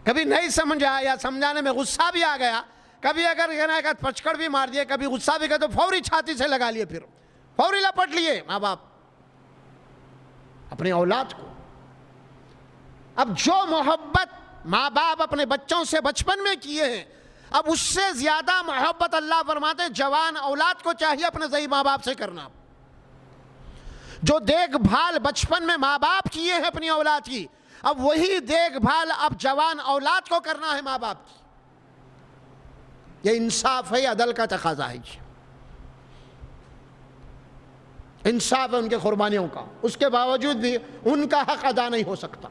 کبھی نہیں سمجھا یا سمجھانے میں غصہ بھی آ گیا, کبھی اگر پچکڑ بھی مار دیے, کبھی غصہ بھی گیا تو فوری چھاتی سے لگا لیے, پھر فوری لپٹ لیے ماں باپ اپنے اولاد کو. اب جو محبت ماں باپ اپنے بچوں سے بچپن میں کیے ہیں, اب اس سے زیادہ محبت اللہ فرماتے ہیں جوان اولاد کو چاہیے اپنے ضعیف ماں باپ سے کرنا. جو دیکھ بھال بچپن میں ماں باپ کیے ہیں اپنی اولاد کی, اب وہی دیکھ بھال اب جوان اولاد کو کرنا ہے ماں باپ کی. یہ انصاف ہے, عدل کا تقاضا ہے. انصاف ہے ان کے قربانیوں کا, اس کے باوجود بھی ان کا حق ادا نہیں ہو سکتا.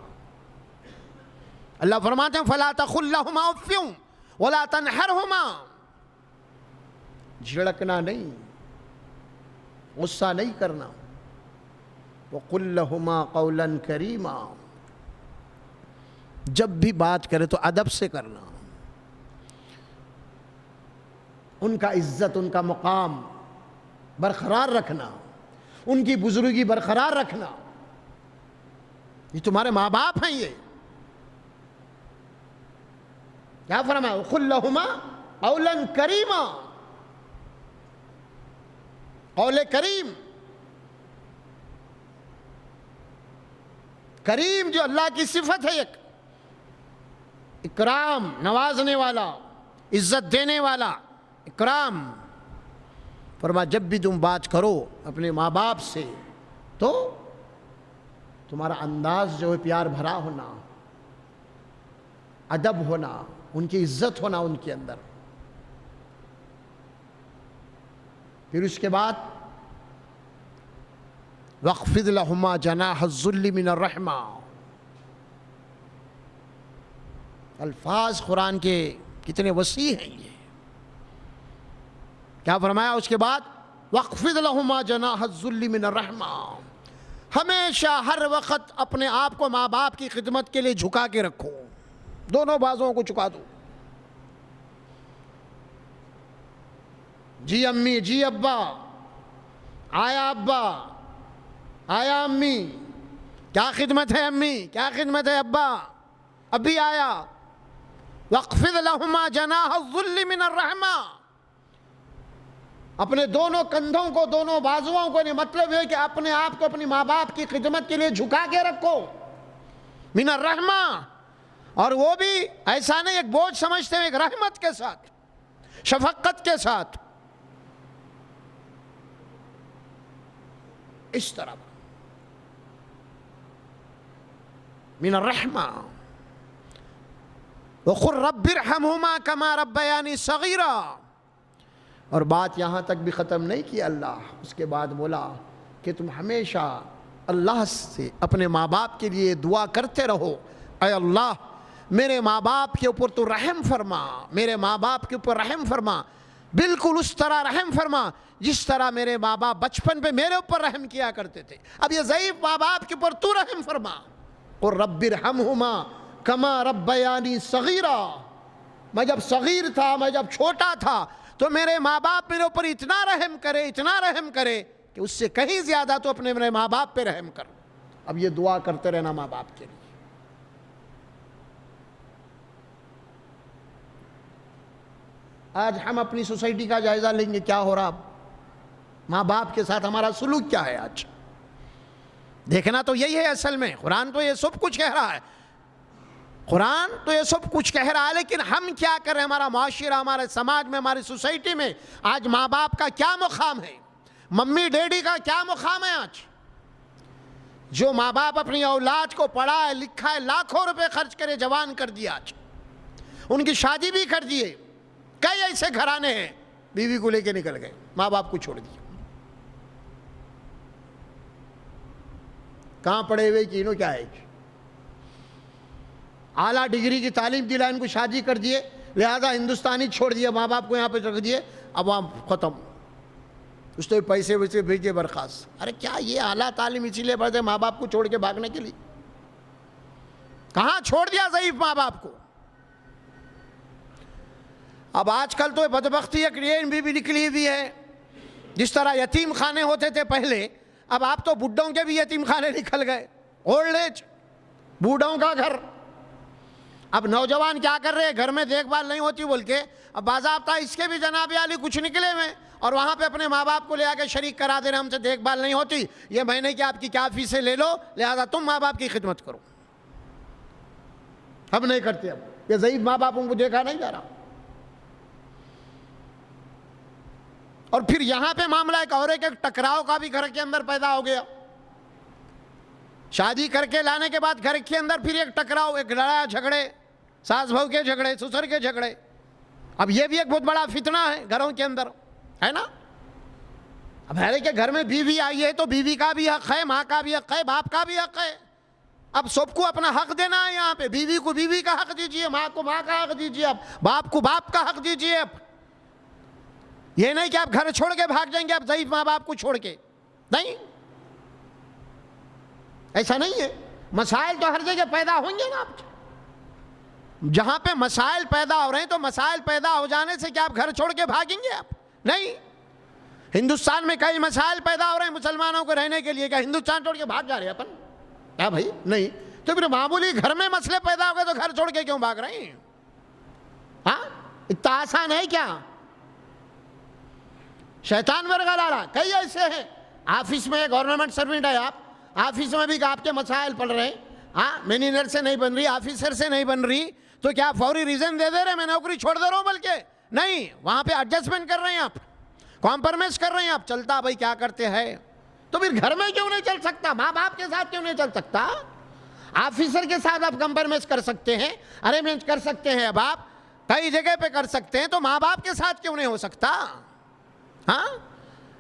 اللہ فرماتے ہیں فلا تقل لهما اف ولا تنہرہما, جھڑکنا نہیں, غصہ نہیں کرنا. وقل لهما قولا کریما, جب بھی بات کرے تو ادب سے کرنا. ان کا عزت, ان کا مقام برقرار رکھنا, ان کی بزرگی برقرار رکھنا. یہ تمہارے ماں باپ ہیں. یہ کیا فرمایا؟ وقل لهما قولا کریما, قول کریم. کریم جو اللہ کی صفت ہے, ایک اکرام, نوازنے والا, عزت دینے والا, اکرام. فرمایا جب بھی تم بات کرو اپنے ماں باپ سے تو تمہارا انداز جو ہے پیار بھرا ہونا، ادب ہونا، ان کی عزت ہونا ان کے اندر. پھر اس کے بعد وَاخْفِضْ لَهُمَا جَنَاحَ الذُّلِّ مِنَ الرَّحْمَةِ. الفاظ قرآن کے کتنے وسیع ہیں. یہ کیا فرمایا اس کے بعد؟ وَاخْفِضْ لَهُمَا جَنَاحَ الذُّلِّ مِنَ الرَّحْمَةِ. ہمیشہ ہر وقت اپنے آپ کو ماں باپ کی خدمت کے لیے جھکا کے رکھو، دونوں بازوؤں کو جھکا دو. جی امی، جی ابا، آیا ابا، آیا امی، کیا خدمت ہے امی، کیا خدمت ہے ابا، ابھی آیا. وَاخْفِضْ لَهُمَا جَنَاحَ الذُّلِّ مِنَ الرَّحْمَةِ. اپنے دونوں کندھوں کو، دونوں بازوؤں کو، مطلب ہے کہ اپنے آپ کو اپنی ماں باپ کی خدمت کے لیے جھکا کے رکھو. من الرحمہ. اور وہ بھی ایسا نہیں ایک بوجھ سمجھتے ہیں، ایک رحمت کے ساتھ، شفقت کے ساتھ. اس طرح من الرحمہ. وَقُلْ رَبِّ ارْحَمْهُمَا كَمَا رَبَّيَانِي صَغِيرًا. اور بات یہاں تک بھی ختم نہیں کی اللہ. اس کے بعد بولا کہ تم ہمیشہ اللہ سے اپنے ماں باپ کے لیے دعا کرتے رہو، اے اللہ میرے ماں باپ کے اوپر تو رحم فرما، میرے ماں باپ کے اوپر رحم فرما، بالکل اس طرح رحم فرما جس طرح میرے ماں باپ بچپن پہ میرے اوپر رحم کیا کرتے تھے. اب یہ ضعیف ماں باپ کے اوپر تو رحم فرما. اور رب ارحمہما کما ربیانی صغیرا. میں جب صغیر تھا، میں جب چھوٹا تھا، تو میرے ماں باپ میرے اوپر اتنا رحم کرے، اتنا رحم کرے کہ اس سے کہیں زیادہ تو اپنے میرے ماں باپ پہ رحم کر. اب یہ دعا کرتے رہنا ماں باپ کے لیے. آج ہم اپنی سوسائٹی کا جائزہ لیں گے، کیا ہو رہا اب ماں باپ کے ساتھ ہمارا سلوک کیا ہے. آج دیکھنا تو یہی ہے اصل میں. قرآن تو یہ سب کچھ کہہ رہا ہے، قرآن تو یہ سب کچھ کہہ رہا ہے، لیکن ہم کیا کر رہے ہیں؟ ہمارا معاشرہ، ہمارے سماج میں، ہماری سوسائٹی میں آج ماں باپ کا کیا مقام ہے، ممی ڈیڈی کا کیا مقام ہے؟ آج جو ماں باپ اپنی اولاد کو پڑھا ہے، لکھا ہے، لاکھوں روپے خرچ کرے جوان کر دیا، آج ان کی شادی بھی کر دیے. کئی ایسے گھرانے ہیں بیوی کو لے کے نکل گئے، ماں باپ کو چھوڑ دیا. کہاں پڑے ہوئے کہ انہوں کیا ہے، اعلیٰ ڈگری کی تعلیم دلا، ان کو شادی کر دیے، لہذا ہندوستانی چھوڑ دیا، ماں باپ کو یہاں پہ رکھ دیے، اب وہاں ختم. اس تو پیسے ویسے بھیجے برخاست. ارے کیا یہ اعلیٰ تعلیم اسی لیے پڑھتے ماں باپ کو چھوڑ کے بھاگنے کے لیے؟ کہاں چھوڑ دیا ضعیف ماں باپ کو. اب آج کل تو بدبختی ایک ڈی بھی نکلی ہوئی ہے. جس طرح یتیم خانے ہوتے تھے پہلے، اب آپ تو بڈھوں کے بھی یتیم خانے نکل گئے. اولڈ ایج، بوڑھوں کا گھر. اب نوجوان کیا کر رہے ہیں؟ گھر میں دیکھ بھال نہیں ہوتی بول کے اب باضابطہ اس کے بھی جناب عالی کچھ نکلے ہوئے، اور وہاں پہ اپنے ماں باپ کو لے آ کے شریک کرا دے رہے، ہم سے دیکھ بھال نہیں ہوتی، یہ مہینے کی آپ کی کیا فیسیں لے لو، لہذا تم ماں باپ کی خدمت کرو. ہم نہیں کرتے. اب یہ ضعیف ماں باپوں کو دیکھا نہیں جا رہا. اور پھر یہاں پہ معاملہ ایک اور ایک ٹکراؤ کا بھی گھر کے اندر پیدا ہو گیا. شادی کر کے لانے کے بعد گھر کے اندر پھر ایک ٹکراؤ، ایک لڑائی جھگڑے، ساس بہو کے جھگڑے، سسر کے جھگڑے. اب یہ بھی ایک بہت بڑا فتنہ ہے گھروں کے اندر، ہے نا. اب ہے کہ گھر میں بیوی آئی ہے تو بیوی کا بھی حق ہے، ماں کا بھی حق ہے، باپ کا بھی حق ہے. اب سب کو اپنا حق دینا ہے. یہاں پہ بیوی کو بیوی کا حق دیجئے، ماں کو ماں کا حق دیجئے، اب باپ کو باپ کا حق دیجئے. اب یہ نہیں کہ آپ گھر چھوڑ کے بھاگ جائیں گے آپ ضعیف ماں باپ کو چھوڑ کے. نہیں، ایسا نہیں ہے. مسائل تو ہر جگہ پیدا ہوں گے نا. آپ جہاں پہ مسائل پیدا ہو رہے ہیں تو مسائل پیدا ہو جانے سے کیا آپ گھر چھوڑ کے بھاگیں گے؟ آپ نہیں. ہندوستان میں کئی مسائل پیدا ہو رہے ہیں مسلمانوں کو رہنے کے لیے، کیا ہندوستان چھوڑ کے بھاگ جا رہے ہیں اپن؟ کیا بھائی؟ نہیں. تو پھر معمولی گھر میں مسئلے پیدا ہو گئے تو گھر چھوڑ کے کیوں بھاگ رہے ہیں؟ ہاں، اتنا آسان ہے کیا؟ شیطان ورگا لالا کئی ایسے ہیں. آفس میں گورنمنٹ سروینٹ ہے، آپ آفس میں بھی آپ کے مسائل پڑ رہے ہیں. ہاں، مینیجر سے نہیں بن رہی، آفیسر سے نہیں بن رہی، تو کیا فوری ریزن دے دے رہے میں نوکری چھوڑ دے رہا ہوں؟ بلکہ نہیں، وہاں پہ ایڈجسٹمنٹ کر رہے ہیں آپ. کمپرومائز کر رہے ہیں آپ. چلتا بھائی کیا کرتے ہیں, تو پھر گھر میں کیوں نہیں چل سکتا؟ ماں باپ کے ساتھ کیوں نہیں چل سکتا؟ آفیسر کے ساتھ آپ کمپرومائز کر سکتے ہیں, ارینجمنٹ کر سکتے ہیں, اب آپ کئی جگہ پہ کر سکتے ہیں, تو ماں باپ کے ساتھ کیوں نہیں ہو سکتا؟ ہاں,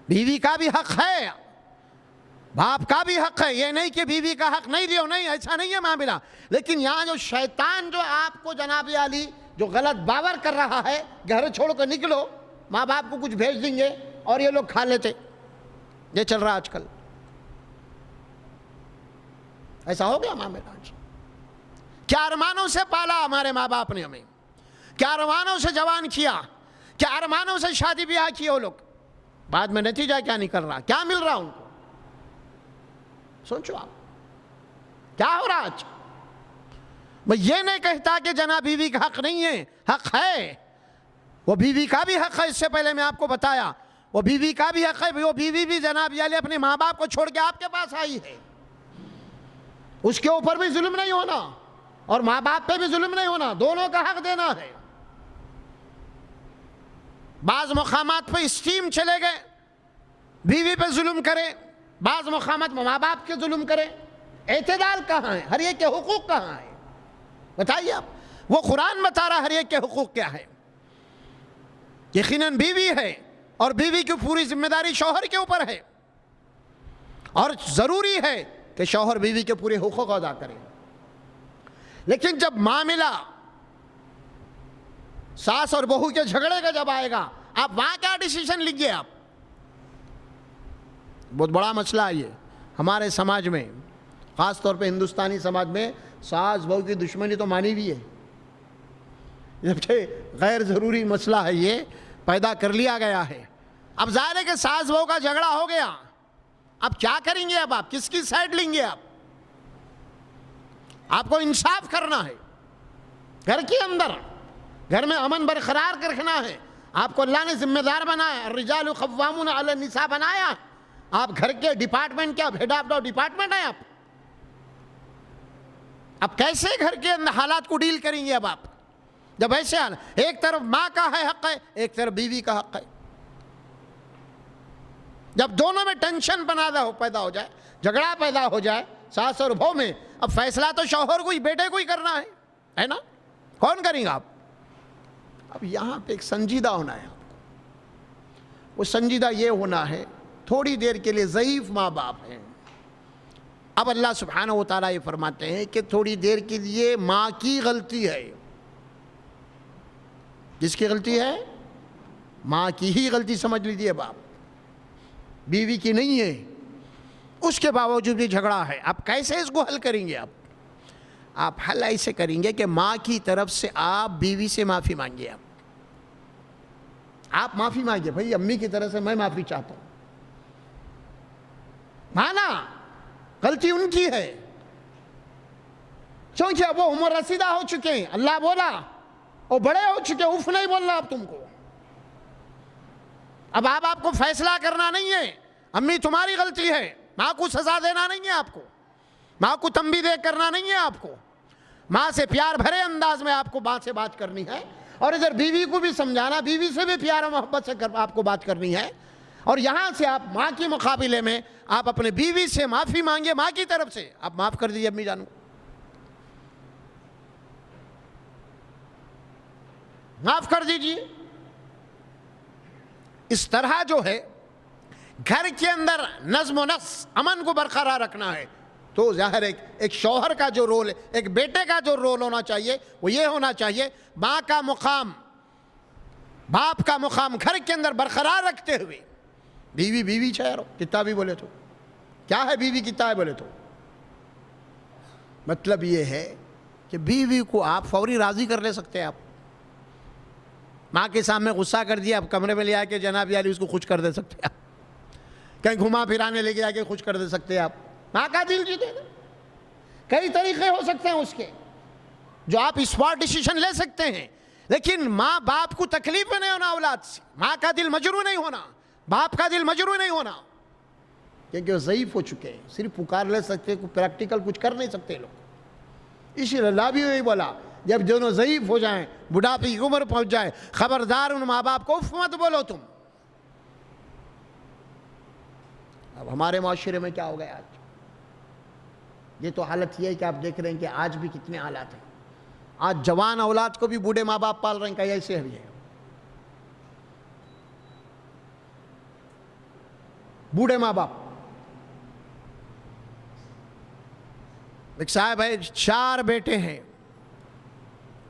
بیوی کا بھی حق ہے, باپ کا بھی حق ہے. یہ نہیں کہ بیوی کا حق نہیں دیو, نہیں, ایسا نہیں ہے معاملہ. لیکن یہاں جو شیطان جو آپ کو جناب علی جو غلط باور کر رہا ہے, گھر چھوڑ کر نکلو, ماں باپ کو کچھ بھیج دیں گے اور یہ لوگ کھا لیتے, یہ چل رہا آج کل. ایسا ہو گیا معاملہ آج. کیا ارمانوں سے پالا ہمارے ماں باپ نے ہمیں, کیا ارمانوں سے جوان کیا, کیا ارمانوں سے شادی بیاہ کیے وہ لوگ, بعد میں نتیجہ کیا نکل رہا, کیا مل رہا ان کو؟ سوچو آپ کیا ہو رہا آج. میں یہ نہیں کہتا کہ جناب بیوی کا حق نہیں ہے, حق ہے, وہ بیوی کا بھی حق ہے. اس سے پہلے میں آپ کو بتایا وہ بیوی کا بھی حق ہے. وہ بیوی بھی جناب یہ اپنے ماں باپ کو چھوڑ کے آپ کے پاس آئی ہے, اس کے اوپر بھی ظلم نہیں ہونا اور ماں باپ پہ بھی ظلم نہیں ہونا, دونوں کا حق دینا ہے. بعض مقامات پہ اسٹیم چلے گئے, بیوی پہ ظلم کرے, بعض مقامات ماں باپ کے ظلم کرے. اعتدال کہاں ہے؟ ہر ایک کے حقوق کہاں ہے؟ بتائیے آپ. وہ قرآن بتا رہا ہر ایک کے حقوق کیا ہے. یقیناً بیوی ہے اور بیوی کی پوری ذمہ داری شوہر کے اوپر ہے, اور ضروری ہے کہ شوہر بیوی کے پورے حقوق ادا کرے. لیکن جب معاملہ ساس اور بہو کے جھگڑے کا جب آئے گا, آپ وہاں کیا ڈیسیژن لیجیے آپ؟ بہت بڑا مسئلہ ہے یہ ہمارے سماج میں, خاص طور پہ ہندوستانی سماج میں. ساس بہو کی دشمنی تو مانی بھی ہے, جبکہ غیر ضروری مسئلہ ہے, یہ پیدا کر لیا گیا ہے. اب ظاہر ہے کہ ساس بہو کا جھگڑا ہو گیا, اب کیا کریں گے؟ اب آپ کس کی سائڈ لیں گے؟ آپ کو انصاف کرنا ہے گھر کے اندر, گھر میں امن برقرار رکھنا ہے. آپ کو اللہ نے ذمہ دار بنایا, الرجال قوامون علی النساء بنایا. آپ گھر کے ڈپارٹمنٹ کیا ہیڈ آف دا ڈپارٹمنٹ ہیں آپ. اب کیسے گھر کے اندر حالات کو ڈیل کریں گے؟ اب آپ جب ایسے حال, ایک طرف ماں کا ہے حق ہے, ایک طرف بیوی کا حق ہے. جب دونوں میں ٹینشن پیدا ہو جائے, جھگڑا پیدا ہو جائے ساس اور بہو میں, اب فیصلہ تو شوہر کو ہی, بیٹے کو ہی کرنا ہے نا. کون کریں گا آپ؟ اب یہاں پہ ایک سنجیدہ ہونا ہے. وہ سنجیدہ یہ ہونا ہے, تھوڑی دیر کے لیے ضعیف ماں باپ ہیں. اب اللہ سبحانہ و تعالیٰ یہ فرماتے ہیں کہ تھوڑی دیر کے لیے ماں کی غلطی ہے. جس کی غلطی ہے؟ ماں کی ہی غلطی سمجھ لیجیے باپ, بیوی کی نہیں ہے. اس کے باوجود بھی جھگڑا ہے. آپ کیسے اس کو حل کریں گے؟ آپ حل ایسے کریں گے کہ ماں کی طرف سے آپ بیوی سے معافی مانگیے. آپ معافی مانگیے, بھائی امی کی طرف سے میں معافی چاہتا ہوں, مانا غلطی ان کی ہے, کیونکہ اب وہ عمر رسیدہ ہو چکے ہیں. اللہ بولا وہ بڑے ہو چکے, اف نہیں بولنا اب تم کو. اب آپ کو فیصلہ کرنا نہیں ہے, امی تمہاری غلطی ہے, ماں کو سزا دینا نہیں ہے آپ کو, ماں کو تنبیہ کرنا نہیں ہے آپ کو. ماں سے پیار بھرے انداز میں آپ کو ماں سے بات کرنی ہے, اور ادھر بیوی کو بھی سمجھانا, بیوی سے بھی پیار و محبت سے آپ کو بات کرنی ہے. اور یہاں سے آپ ماں کے مقابلے میں آپ اپنے بیوی سے معافی مانگے, ماں کی طرف سے آپ معاف کر دیجیے امی جان کو, معاف کر دیجیے. اس طرح جو ہے گھر کے اندر نظم و نسق, امن کو برقرار رکھنا ہے. تو ظاہر ایک شوہر کا جو رول ہے, ایک بیٹے کا جو رول ہونا چاہیے وہ یہ ہونا چاہیے, ماں کا مقام, باپ کا مقام گھر کے اندر برقرار رکھتے ہوئے. بیوی بیوی چاہے کتا بھی بولے تو کیا ہے, بیوی کتا ہے بولے تو مطلب یہ ہے کہ بیوی کو آپ فوری راضی کر لے سکتے ہیں. آپ ماں کے سامنے غصہ کر دیا, آپ کمرے میں لے آ کے جناب یاری اس کو خوش کر دے سکتے ہیں, کہیں گھما پھرانے لے کے آ کے خوش کر دے سکتے ہیں. آپ ماں کا دل جیتے ہیں. کئی طریقے ہو سکتے ہیں اس کے جو آپ اسپاٹ ڈیسیژن لے سکتے ہیں, لیکن ماں باپ کو تکلیف میں نہیں ہونا اولاد سے. ماں کا دل مجروح نہیں ہونا, باپ کا دل مجروح نہیں ہونا, کیونکہ وہ ضعیف ہو چکے ہیں. صرف پکار لے سکتے, کوئی پریکٹیکل کچھ کر نہیں سکتے لوگ. اسی لیے اللہ بھی یہی بولا, جب دونوں ضعیف ہو جائیں, بڑھاپے کی عمر پہنچ جائے, خبردار ان ماں باپ کو اف مت بولو تم. اب ہمارے معاشرے میں کیا ہو گیا آج؟ یہ تو حالت یہ ہے کہ آپ دیکھ رہے ہیں کہ آج بھی کتنے حالات ہیں. آج جوان اولاد کو بھی بوڑھے ماں باپ پال رہے ہیں. کہیں ایسے بھی ہے بوڑھے ماں باپ. ایک صاحب ہے 4 بیٹے ہیں,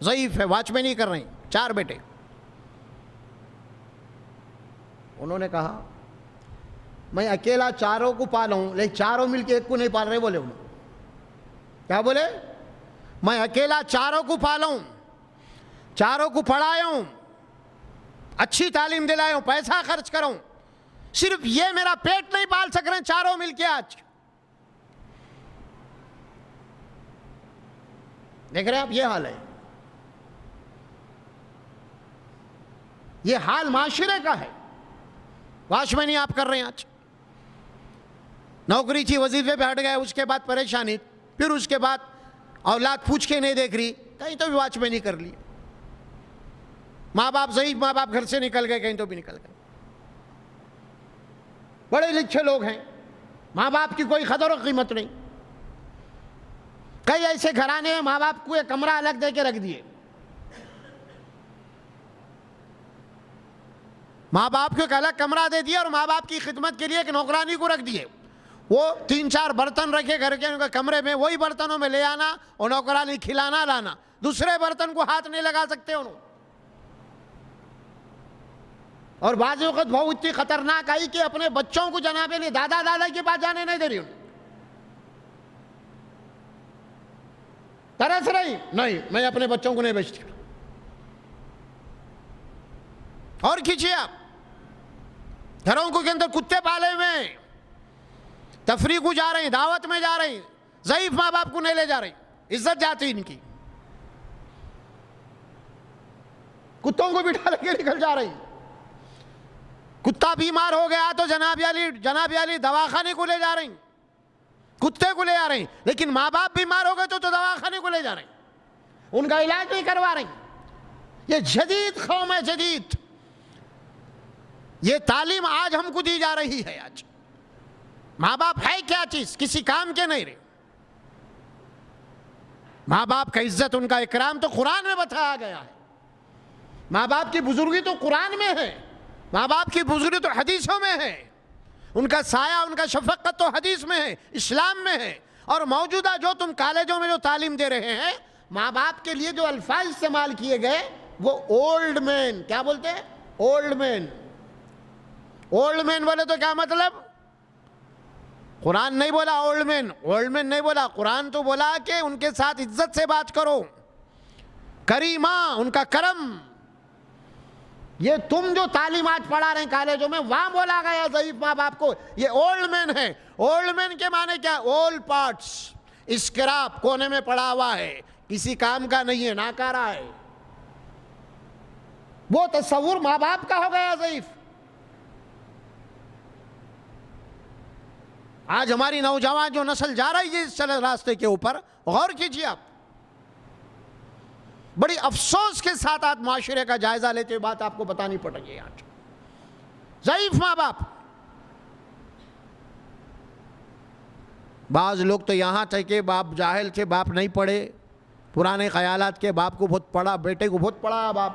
ضعیف ہے, واچ میں نہیں کر رہے ہیں, 4 بیٹے. انہوں نے کہا میں اکیلا 4 کو پالوں, لیکن 4 مل کے ایک کو نہیں پال رہے. بولے انہوں کیا بولے؟ میں اکیلا 4 کو پالوں, 4 کو پڑھاؤں, اچھی تعلیم دلاؤں, پیسہ خرچ کروں, صرف یہ میرا پیٹ نہیں پال سک رہے 4 مل کے. آج دیکھ رہے ہیں آپ, یہ حال ہے. یہ حال معاشرے کا ہے. واچمینی آپ کر رہے ہیں, آج نوکری تھی, وظیفے پہ ہٹ گئے, اس کے بعد پریشانی, پھر اس کے بعد اولاد پوچھ کے نہیں دیکھ رہی, کہیں تو بھی واچمینی کر لی. ماں باپ ضعیف ماں باپ گھر سے نکل گئے, کہیں تو بھی نکل گئے. بڑے لکھے لوگ ہیں, ماں باپ کی کوئی قدر و قیمت نہیں. کئی ایسے گھرانے ہیں ماں باپ کو ایک کمرہ الگ دے کے رکھ دیے. ماں باپ کو ایک الگ کمرہ دے دیا اور ماں باپ کی خدمت کے لیے ایک نوکرانی کو رکھ دیے. وہ 3-4 برتن رکھے گھر کے کمرے میں, وہی برتنوں میں لے آنا اور نوکرانی کھلانا لانا. دوسرے برتن کو ہاتھ نہیں لگا سکتے انہوں. اور بعض وقت بہت اتنی خطرناک آئی کہ اپنے بچوں کو جناب علی دادا دادا کے پاس جانے نہیں دے رہی. ترس رہی, نہیں میں اپنے بچوں کو نہیں بیچتی. اور کھینچیے آپ گھروں کے اندر کتے پالے ہوئے, تفریح کو جا رہے ہیں, دعوت میں جا رہے ہیں, ضعیف ماں باپ کو نہیں لے جا رہے, عزت جاتی ان کی. کتوں کو بٹھا لے کے نکل جا رہی. کتا بیمار ہو گیا تو جناب علی دواخانے کو لے جا رہے ہیں, کتے کو لے جا رہے ہیں. لیکن ماں باپ بیمار ہو گئے تو دواخانے کو لے جا رہے ہیں, ان کا علاج نہیں کروا رہے ہیں. یہ جدید قوم ہے, جدید. یہ تعلیم آج ہم کو دی جا رہی ہے. آج ماں باپ ہے کیا چیز, کسی کام کے نہیں رہے. ماں باپ کا عزت, ان کا اکرام تو قرآن میں بتایا گیا ہے. ماں باپ کی بزرگی تو قرآن میں ہے, ماں باپ کی بزرگی تو حدیثوں میں ہے, ان کا سایہ ان کا شفقت تو حدیث میں ہے, اسلام میں ہے. اور موجودہ جو تم کالجوں میں جو تعلیم دے رہے ہیں, ماں باپ کے لیے جو الفاظ استعمال کیے گئے وہ اولڈ مین. کیا بولتے ہیں؟ Old man. اولڈ مین بولے تو کیا مطلب؟ قرآن نہیں بولا اولڈ مین, اولڈ مین نہیں بولا. قرآن تو بولا کہ ان کے ساتھ عزت سے بات کرو, کریمہ, ان کا کرم. یہ تم جو تعلیمات پڑھا رہے ہیں کالجوں میں, وہاں بولا گیا ضعیف ماں باپ کو یہ اولڈ مین ہے. اولڈ مین کے معنی کیا؟ اولڈ پارٹس, اسکراپ, کونے میں پڑا ہوا ہے, کسی کام کا نہیں ہے, ناکارہ ہے. وہ تصور ماں باپ کا ہو گیا ضعیف. آج ہماری نوجوان جو نسل جا رہی ہے اس راستے کے اوپر, غور کیجیے آپ. بڑی افسوس کے ساتھ آج معاشرے کا جائزہ لیتے ہوئے بات آپ کو بتانی پڑ رہی ہے. آج ضعیف ماں باپ. بعض لوگ تو یہاں تھے کہ باپ جاہل تھے, باپ نہیں پڑھے, پرانے خیالات کے, باپ کو بہت پڑھا, بیٹے کو بہت پڑھا. باپ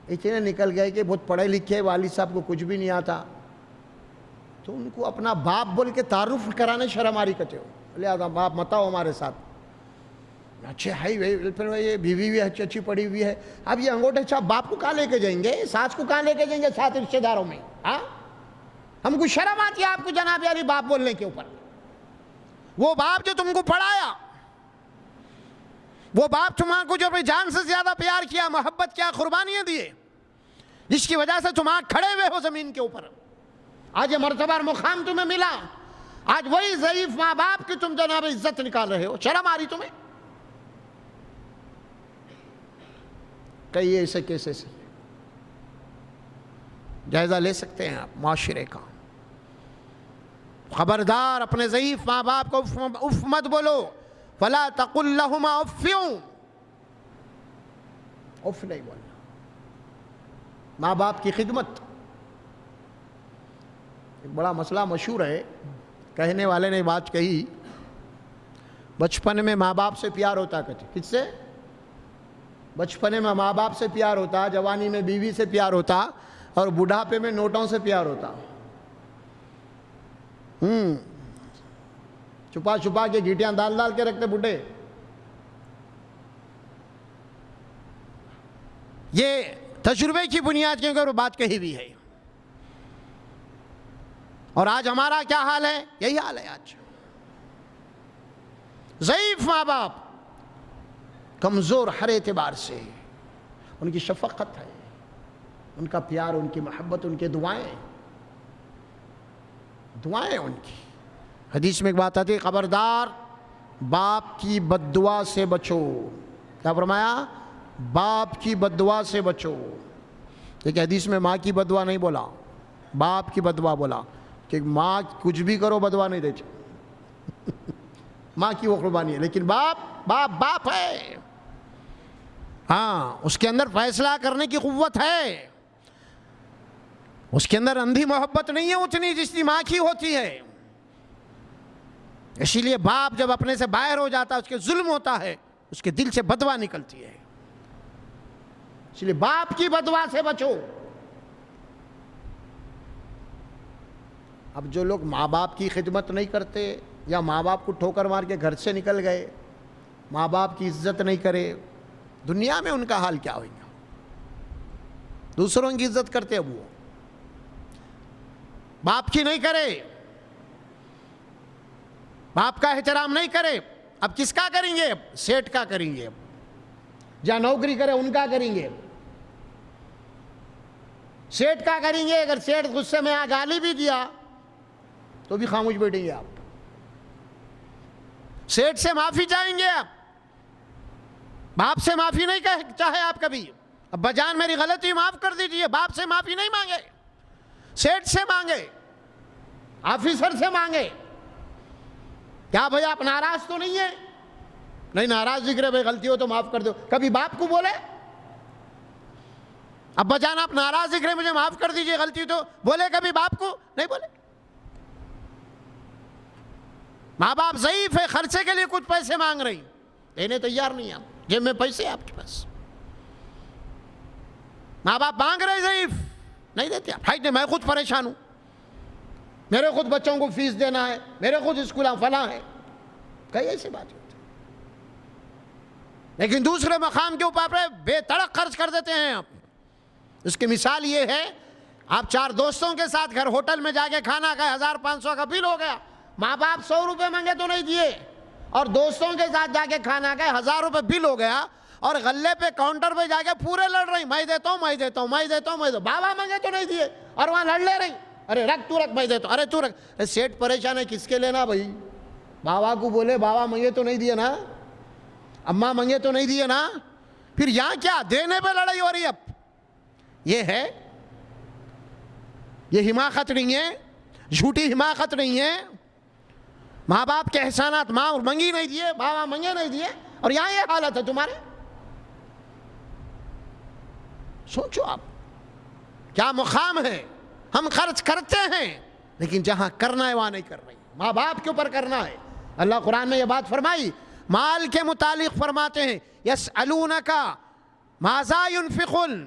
اتنے نکل گئے کہ بہت پڑھے لکھے, والد صاحب کو کچھ بھی نہیں آتا, تو ان کو اپنا باپ بول کے تعارف کرانے شرم آ رہی کہتے ہو. لہذا باپ مت آؤ ہمارے ساتھ. اچھے ہے, پھر یہ بیوی بھی اچھی پڑی ہوئی ہے. اب یہ انگوٹھے چھاپ باپ کو کہاں لے کے جائیں گے, ساس کو کہاں لے کے جائیں گے, ساتھ رشتے داروں میں. ہاں, ہم کو شرم آتی ہے آپ کو جناب علی باپ بولنے کے اوپر. وہ باپ جو تم کو پڑھایا, وہ باپ تمہارے کو جو اپنی جان سے زیادہ پیار کیا, محبت کیا, قربانیاں دیے, جس کی وجہ سے تم آج کھڑے ہوئے ہو زمین کے اوپر, آج یہ مرتبہ اور مقام تمہیں ملا. آج وہی ضعیف ماں باپ کی تم جناب عزت نکال رہے ہو. شرم آ رہی تمہیں؟ کئی ایسے کیسے سے جائزہ لے سکتے ہیں آپ معاشرے کا. خبردار, اپنے ضعیف ماں باپ کو اف مت بولو. فلا تقل لهما اف, اف نہیں بولنا. ماں باپ کی خدمت, ایک بڑا مسئلہ مشہور ہے، کہنے والے نے بات کہی، بچپن میں ماں باپ سے پیار ہوتا، کہتے کس سے؟ بچپنے میں ماں باپ سے پیار ہوتا، جوانی میں بیوی سے پیار ہوتا، اور بڑھاپے میں نوٹوں سے پیار ہوتا۔ چھپا چھپا کے گھیٹیاں ڈال ڈال کے رکھتے بڈھے۔ یہ تجربے کی بنیاد کے اوپر بات کہی ہوئی ہے۔ اور آج ہمارا کیا حال ہے؟ یہی حال ہے آج۔ ضعیف ماں باپ، کمزور ہر اعتبار سے، ان کی شفقت ہے، ان کا پیار، ان کی محبت، ان کے دعائیں ان کی۔ حدیث میں ایک بات آتی ہے، خبردار باپ کی بد دعا سے بچو۔ کیا فرمایا؟ باپ کی بد دعا سے بچو۔ لیکن حدیث میں ماں کی بد دعا نہیں بولا، باپ کی بد دعا بولا، کہ ماں کچھ بھی کرو بد دعا نہیں دیتی۔ ماں کی وہ قربانی ہے، لیکن باپ ہے، ہاں، اس کے اندر فیصلہ کرنے کی قوت ہے، اس کے اندر اندھی محبت نہیں ہے اتنی جتنی ماں کی ہوتی ہے۔ اسی لیے باپ جب اپنے سے باہر ہو جاتا ہے، اس کے ظلم ہوتا ہے، اس کے دل سے بدوا نکلتی ہے۔ اس لیے باپ کی بدوا سے بچو۔ اب جو لوگ ماں باپ کی خدمت نہیں کرتے، یا ماں باپ کو ٹھوکر مار کے گھر سے نکل گئے، ماں باپ کی عزت نہیں کرے، دنیا میں ان کا حال کیا ہوگا؟ دوسروں کی عزت کرتے اب وہ باپ کی نہیں کرے، باپ کا احترام نہیں کرے، اب کس کا کریں گے؟ سیٹ کا کریں گے، جہاں نوکری کرے ان کا کریں گے، سیٹ کا کریں گے۔ اگر سیٹ غصے میں آ گالی بھی دیا تو بھی خاموش بیٹھیں گے آپ۔ سیٹ سے معافی چاہیں گے آپ، باپ سے معافی نہیں چاہے آپ کبھی؟ ابا جان میری غلطی معاف کر دیجئے، باپ سے معافی نہیں مانگے، سیٹ سے مانگے، آفیسر سے مانگے۔ کیا بھئی آپ ناراض تو نہیں ہیں؟ نہیں ناراض دکھ رہے، بھئی غلطی ہو تو معاف کر دو۔ کبھی باپ کو بولے؟ ابا جان آپ ناراض دکھ رہے، مجھے معاف کر دیجئے، غلطی تو بولے کبھی باپ کو؟ نہیں بولے۔ ماں باپ ضعیف ہے، خرچے کے لیے کچھ پیسے مانگ رہی، دینے تیار نہیں آپ، جیب میں پیسے آپ کے پاس، ماں باپ مانگ رہے ضعیف، نہیں دیتے آپ۔ میں خود پریشان ہوں، میرے خود بچوں کو فیس دینا ہے، میرے خود اسکول فلاں ہے، کئی ایسی بات ہوتی، لیکن دوسرے مقام کے اوپر بے تڑک خرچ کر دیتے ہیں آپ۔ اس کی مثال یہ ہے، آپ 4 دوستوں کے ساتھ گھر ہوٹل میں جا کے کھانا کھائے، 1500 کا بل ہو گیا، ماں باپ 100 روپے مانگے تو نہیں دیے، اور دوستوں کے ساتھ جا کے کھانا کھائے، 1000 روپے بل ہو گیا، اور غلے پہ کاؤنٹر پہ جا کے پورے لڑ رہی، میں دیتا ہوں میں دیتا ہوں میں دیتا ہوں میں دیتا ہوں، بابا مانگے تو نہیں دیے، اور وہاں لڑ لے رہی، ارے رکھ تو رکھ میں دیتا ہوں، ارے تو رکھ۔ سیٹ پریشان ہے، کس کے لینا بھائی؟ بابا کو بولے بابا مانگے تو نہیں دیے نا، اماں مانگے تو نہیں دیے نا، پھر یہاں کیا دینے پہ لڑائی ہو رہی ہے؟ اب یہ ہے، یہ حماقت نہیں ہے، جھوٹی حماقت نہیں ہے۔ ماں باپ کے احسانات، ماں منگی نہیں دیے، بابا منگے نہیں دیے، اور یہاں یہ حالت ہے تمہارے۔ سوچو آپ کیا مقام ہے۔ ہم خرچ کرتے ہیں، لیکن جہاں کرنا ہے وہاں نہیں کر رہے، ماں باپ کے اوپر کرنا ہے۔ اللہ قرآن میں یہ بات فرمائی، مال کے متعلق فرماتے ہیں، یسألونک ماذا ينفقون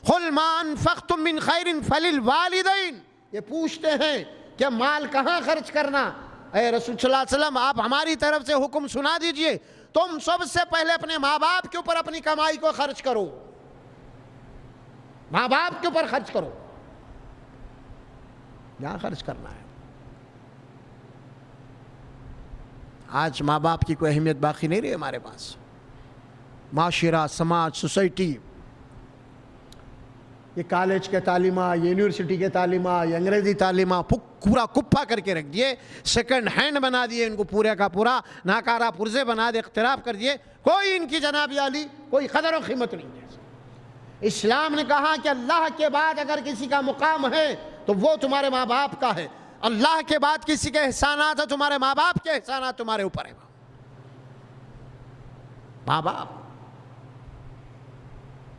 قل ما انفقتم من خیر فللوالدین، یہ پوچھتے ہیں کہ مال کہاں خرچ کرنا۔ اے رسول صلی اللہ علیہ وسلم، آپ ہماری طرف سے حکم سنا دیجئے، تم سب سے پہلے اپنے ماں باپ کے اوپر اپنی کمائی کو خرچ کرو، ماں باپ کے اوپر خرچ کرو، یہاں خرچ کرنا ہے۔ آج ماں باپ کی کوئی اہمیت باقی نہیں رہی ہمارے پاس۔ معاشرہ، سماج، سوسائٹی، یہ کالج کے تعلیمات، یونیورسٹی کے تعلیمات، یہ انگریزی تعلیمات پورا کپھا کر کے رکھ دیے، سیکنڈ ہینڈ بنا دیے ان کو، پورے کا پورا ناکارہ پرزے بنا دے، اختلاف کر دیے، کوئی ان کی جناب عالی کوئی قدر و قیمت نہیں ہے۔ اسلام نے کہا کہ اللہ کے بعد اگر کسی کا مقام ہے تو وہ تمہارے ماں باپ کا ہے، اللہ کے بعد کسی کے احسانات ہے، تمہارے ماں باپ کے احسانات تمہارے اوپر ہے۔ ماں باپ،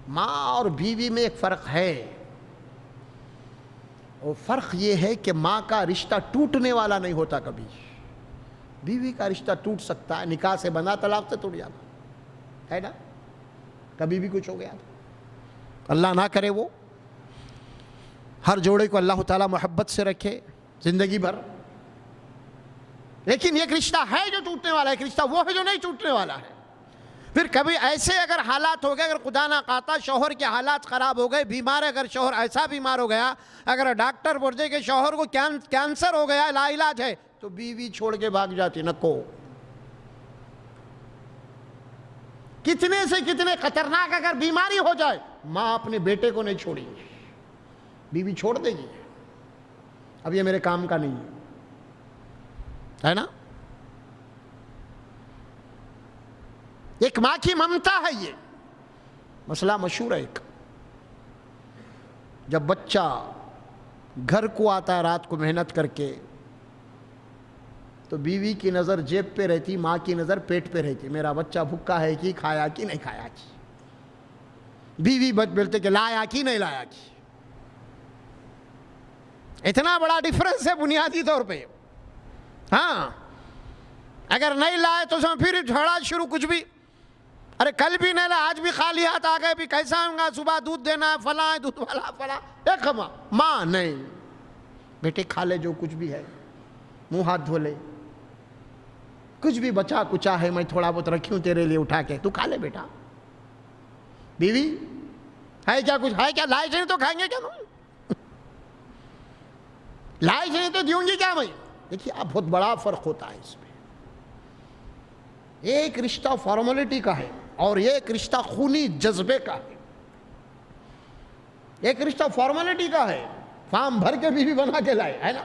ماں اور بیوی میں ایک فرق ہے، اور فرق یہ ہے کہ ماں کا رشتہ ٹوٹنے والا نہیں ہوتا کبھی. بیوی کا رشتہ ٹوٹ سکتا ہے, نکاح سے بنا طلاق سے ٹوٹ جاتا ہے نا, کبھی بھی کچھ ہو گیا اللہ نہ کرے. وہ ہر جوڑے کو اللہ تعالیٰ محبت سے رکھے زندگی بھر. لیکن ایک رشتہ ہے جو ٹوٹنے والا ہے, ایک رشتہ وہ ہے جو نہیں ٹوٹنے والا ہے. پھر کبھی ایسے اگر حالات ہو گئے, اگر خدا نہ خواستہ شوہر کے حالات خراب ہو گئے, بیمار ہے, اگر شوہر ایسا بیمار ہو گیا, اگر ڈاکٹر بول دے کہ شوہر کو کینسر ہو گیا, لا علاج ہے, تو بیوی چھوڑ کے بھاگ جاتی. نکو, کتنے سے کتنے خطرناک اگر بیماری ہو جائے, ماں اپنے بیٹے کو نہیں چھوڑی, بیوی چھوڑ دے گی, اب یہ میرے کام کا نہیں ہے نا. ایک ماں کی ممتا ہے. یہ مسئلہ مشہور ہے. ایک جب بچہ گھر کو آتا ہے رات کو محنت کر کے, تو بیوی کی نظر جیب پہ رہتی, ماں کی نظر پیٹ پہ رہتی, میرا بچہ بھوکا ہے کہ کھایا کہ نہیں کھایا کی. بیوی بولتے کہ لایا کہ نہیں لایا کی. اتنا بڑا ڈیفرنس ہے بنیادی طور پہ. ہاں, اگر نہیں لائے تو پھر جھگڑا شروع, کچھ بھی. ارے کل بھی نہیں لائے, آج بھی خالی ہاتھ آ گئے, بھی کیسا ہوں گا, صبح دودھ دینا ہے, فلاں ہے دودھ والا فلاں. ایک ماں نہیں, بیٹے کھا لے جو کچھ بھی ہے, منہ ہاتھ دھو لے, کچھ بھی بچا کچا ہے میں تھوڑا بہت رکھی ہوں تیرے لیے اٹھا کے, تو کھا لے بیٹا. بیوی ہے کیا, کچھ ہے کیا, لائے چاہیے تو کھائیں گے کیا, لائے چاہیے تو دیوں گی کیا میں. دیکھیے اب بہت بڑا فرق ہوتا ہے اس میں. ایک رشتہ فارملٹی کا ہے اور ایک رشتہ خونی جذبے کا ہے. ایک رشتہ فارملٹی کا ہے, فارم بھر کے بیوی بنا کے لائے, ہے نا.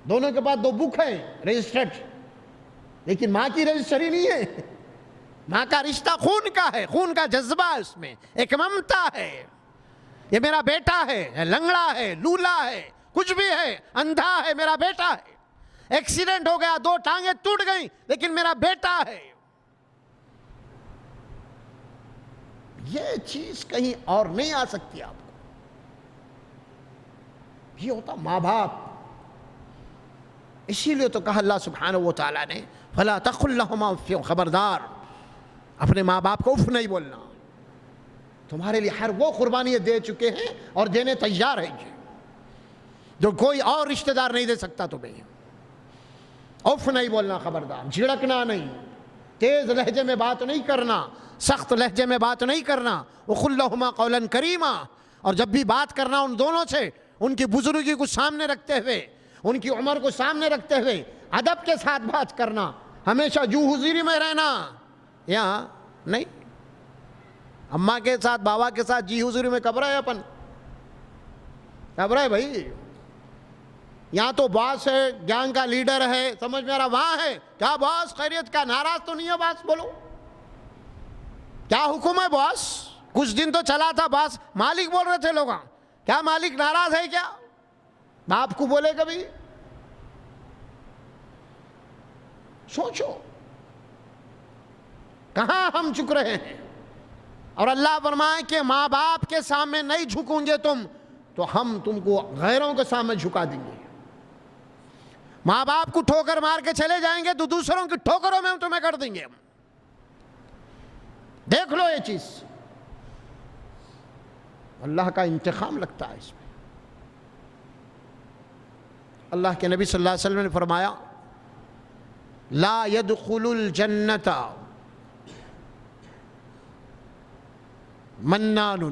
دونوں کے پاس 2 بک ہیں رجسٹرڈ, لیکن ماں کی رجسٹری نہیں ہے. ماں کا رشتہ خون کا ہے, خون کا جذبہ ہے, اس میں ایک ممتا ہے. یہ میرا بیٹا ہے, لنگڑا ہے, لولا ہے, کچھ بھی ہے, اندھا ہے, میرا بیٹا ہے. ایکسیڈنٹ ہو گیا, 2 ٹانگیں ٹوٹ گئیں, لیکن میرا بیٹا ہے. یہ چیز کہیں اور نہیں آ سکتی آپ کو. یہ ہوتا ماں باپ. اسی لیے تو کہا اللہ سبحانہ و تعالیٰ نے فَلَا تَقُلْ لَهُمَا اُفٍّ, خبردار اپنے ماں باپ کو اف نہیں بولنا. تمہارے لیے ہر وہ قربانی دے چکے ہیں اور دینے تیار ہیں جو کوئی اور رشتہ دار نہیں دے سکتا تمہیں. اف نہیں بولنا, خبردار, جھڑکنا نہیں, تیز لہجے میں بات نہیں کرنا, سخت لہجے میں بات نہیں کرنا. وَقُلْ لَهُمَا قَوْلًا كَرِيمًا, اور جب بھی بات کرنا ان دونوں سے, ان کی بزرگی کو سامنے رکھتے ہوئے, ان کی عمر کو سامنے رکھتے ہوئے ادب کے ساتھ بات کرنا. ہمیشہ جو حضوری میں رہنا, یہاں نہیں. اماں کے ساتھ, بابا کے ساتھ جی حضوری میں کب رہے اپن, کب رہے بھائی. یہاں تو باس ہے, گینگ کا لیڈر ہے, سمجھ میں آ رہا, وہاں ہے کیا باس خیریت کا, ناراض تو نہیں ہے باس, بولو کیا حکم ہے باس. کچھ دن تو چلا تھا باس, مالک بول رہے تھے لوگ, کیا مالک ناراض ہے کیا, باپ کو بولے کبھی. سوچو کہاں ہم جھک رہے ہیں. اور اللہ فرمائے کہ ماں باپ کے سامنے نہیں جھکوں گے تم, تو ہم تم کو غیروں کے سامنے جھکا دیں گے. ماں باپ کو ٹھوکر مار کے چلے جائیں گے تو دوسروں کی ٹھوکروں میں ہم تمہیں کر دیں گے. دیکھ لو یہ چیز, اللہ کا انتقام لگتا ہے اس میں. اللہ کے نبی صلی اللہ علیہ وسلم نے فرمایا لا يدخل الجنت منان,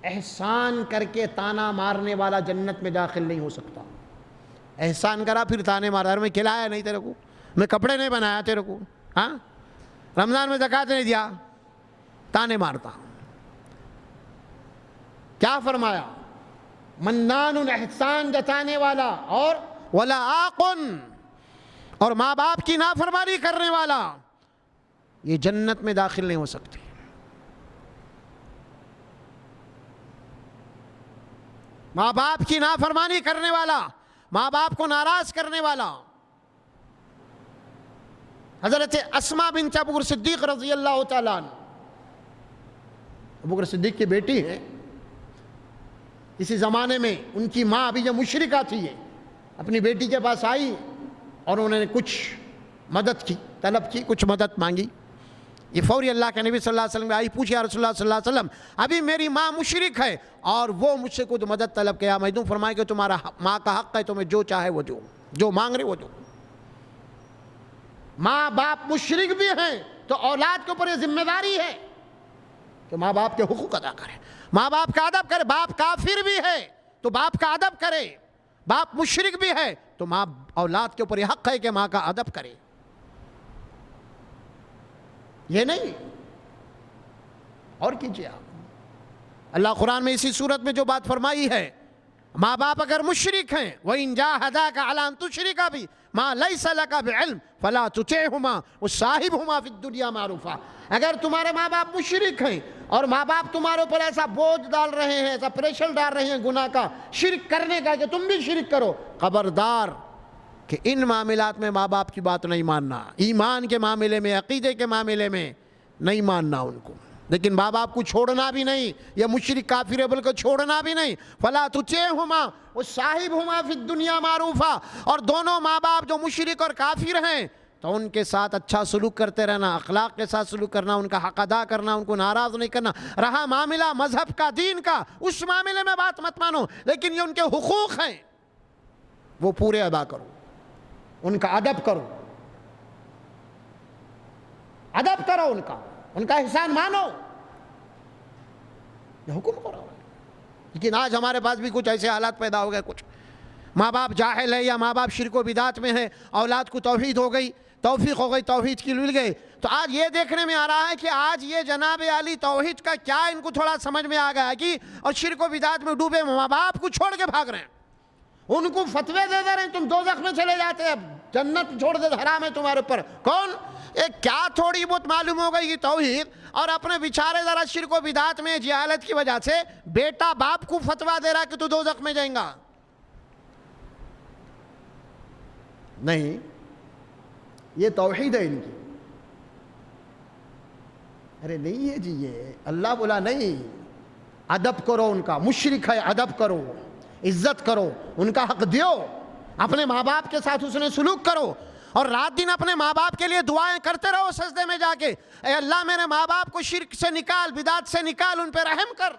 احسان کر کے تانا مارنے والا جنت میں داخل نہیں ہو سکتا. احسان کرا پھر تانے مارا, میں کھلایا نہیں تیرے کو, میں کپڑے نہیں بنایا تیرے کو, ہاں رمضان میں زکوٰۃ نہیں دیا, تانے مارتا. کیا فرمایا, منان, احسان جتانے والا, اور ولا عاقن, اور ماں باپ کی نافرمانی کرنے والا, یہ جنت میں داخل نہیں ہو سکتے. ماں باپ کی نافرمانی کرنے والا, ماں باپ کو ناراض کرنے والا. حضرت اسماء بنت ابوبکر صدیق رضی اللہ تعالیٰ عنہ, ابوبکر صدیق کی بیٹی ہیں, اسی زمانے میں ان کی ماں ابھی جو مشرکہ تھی یہ اپنی بیٹی کے پاس آئی اور انہوں نے کچھ مدد کی، طلب کی، کچھ مدد مانگی. یہ فوری اللہ کے نبی صلی اللہ علیہ وسلم آئی، پوچھی یا رسول اللہ صلی اللہ علیہ وسلم ابھی میری ماں مشرک ہے اور وہ مجھ سے کچھ مدد طلب کیا، میں دوں؟ فرمایا کہ تمہارا ماں کا حق ہے، تمہیں جو چاہے وہ دو، جو مانگ رہے وہ دو. ماں باپ مشرک بھی ہیں تو اولاد کے اوپر یہ ذمہ داری ہے کہ ماں باپ کے حقوق ادا کرے، ماں باپ کا ادب کرے. باپ کافر بھی ہے تو باپ کا ادب کرے، باپ مشرک بھی ہے تو ماں اولاد کے اوپر یہ حق ہے کہ ماں کا ادب کرے. یہ نہیں اور کیجئے آپ. اللہ قرآن میں اسی صورت میں جو بات فرمائی ہے، ماں باپ اگر مشرک ہیں وَإِن جَاهَدَاكَ عَلَىٰ أَن تُشْرِكَ بِي مَا لَيْسَ لَكَ بِعِلْمٍ فَلَا تُطِعْهُمَا وَصَاحِبْهُمَا فِي الدُّنْيَا مَعْرُوفًا. اگر تمہارے ماں باپ مشرک ہیں اور ماں باپ تمہارے اوپر ایسا بوجھ ڈال رہے ہیں، ایسا پریشر ڈال رہے ہیں گناہ کا، شرک کرنے کا کہ تم بھی شرک کرو، خبردار کہ ان معاملات میں ماں باپ کی بات نہیں ماننا. ایمان کے معاملے میں، عقیدے کے معاملے میں نہیں ماننا ان کو. لیکن ماں باپ کو چھوڑنا بھی نہیں، یہ مشرک کافر ہے بول کو چھوڑنا بھی نہیں. فلا تطیعہما وصاحبہما فی الدنیا معروفا. اور دونوں ماں باپ جو مشرک اور کافر ہیں تو ان کے ساتھ اچھا سلوک کرتے رہنا، اخلاق کے ساتھ سلوک کرنا، ان کا حق ادا کرنا، ان کو ناراض نہیں کرنا. رہا معاملہ مذہب کا، دین کا، اس معاملے میں بات مت مانو، لیکن یہ ان کے حقوق ہیں وہ پورے ادا کرو، ان کا ادب کرو، ادب کرو، ان کا احسان مانو، یہ حکم کرو. لیکن آج ہمارے پاس بھی کچھ ایسے حالات پیدا ہو گئے، کچھ ماں باپ جاہل ہے یا ماں باپ شرک و بدعت میں ہے، اولاد کو توحید ہو گئی، توفیق ہو گئی، توحید کی مل گئی. تو آج یہ دیکھنے میں آ رہا ہے کہ آج یہ جناب علی توحید کا کیا ان کو تھوڑا سمجھ میں آ گیا کہ اور شرک و بدعت میں ڈوبے ماں باپ کو چھوڑ کے بھاگ رہے ہیں، ان کو فتوے دے رہے ہیں تم دوزخ میں چلے جاتے ہیں، جنت چھوڑ دے، حرام ہے تمہارے اوپر. کون؟ کیا تھوڑی بہت معلوم ہو گئی توحید اور اپنے بیچارے ذرا شرک و بدعت میں جہالت کی وجہ سے بیٹا باپ کو فتویٰ دے رہا کہ تو دوزخ میں جائیں گا. نہیں، یہ توحید ہے ان کی. ارے نہیں ہے جی، یہ اللہ بولا نہیں، ادب کرو ان کا. مشرک ہے، ادب کرو، عزت کرو، ان کا حق دیو، اپنے ماں باپ کے ساتھ اس نے سلوک کرو، اور رات دن اپنے ماں باپ کے لیے دعائیں کرتے رہو سجدے میں جا کے، اے اللہ میرے ماں باپ کو شرک سے نکال، بدعت سے نکال، ان پہ رحم کر.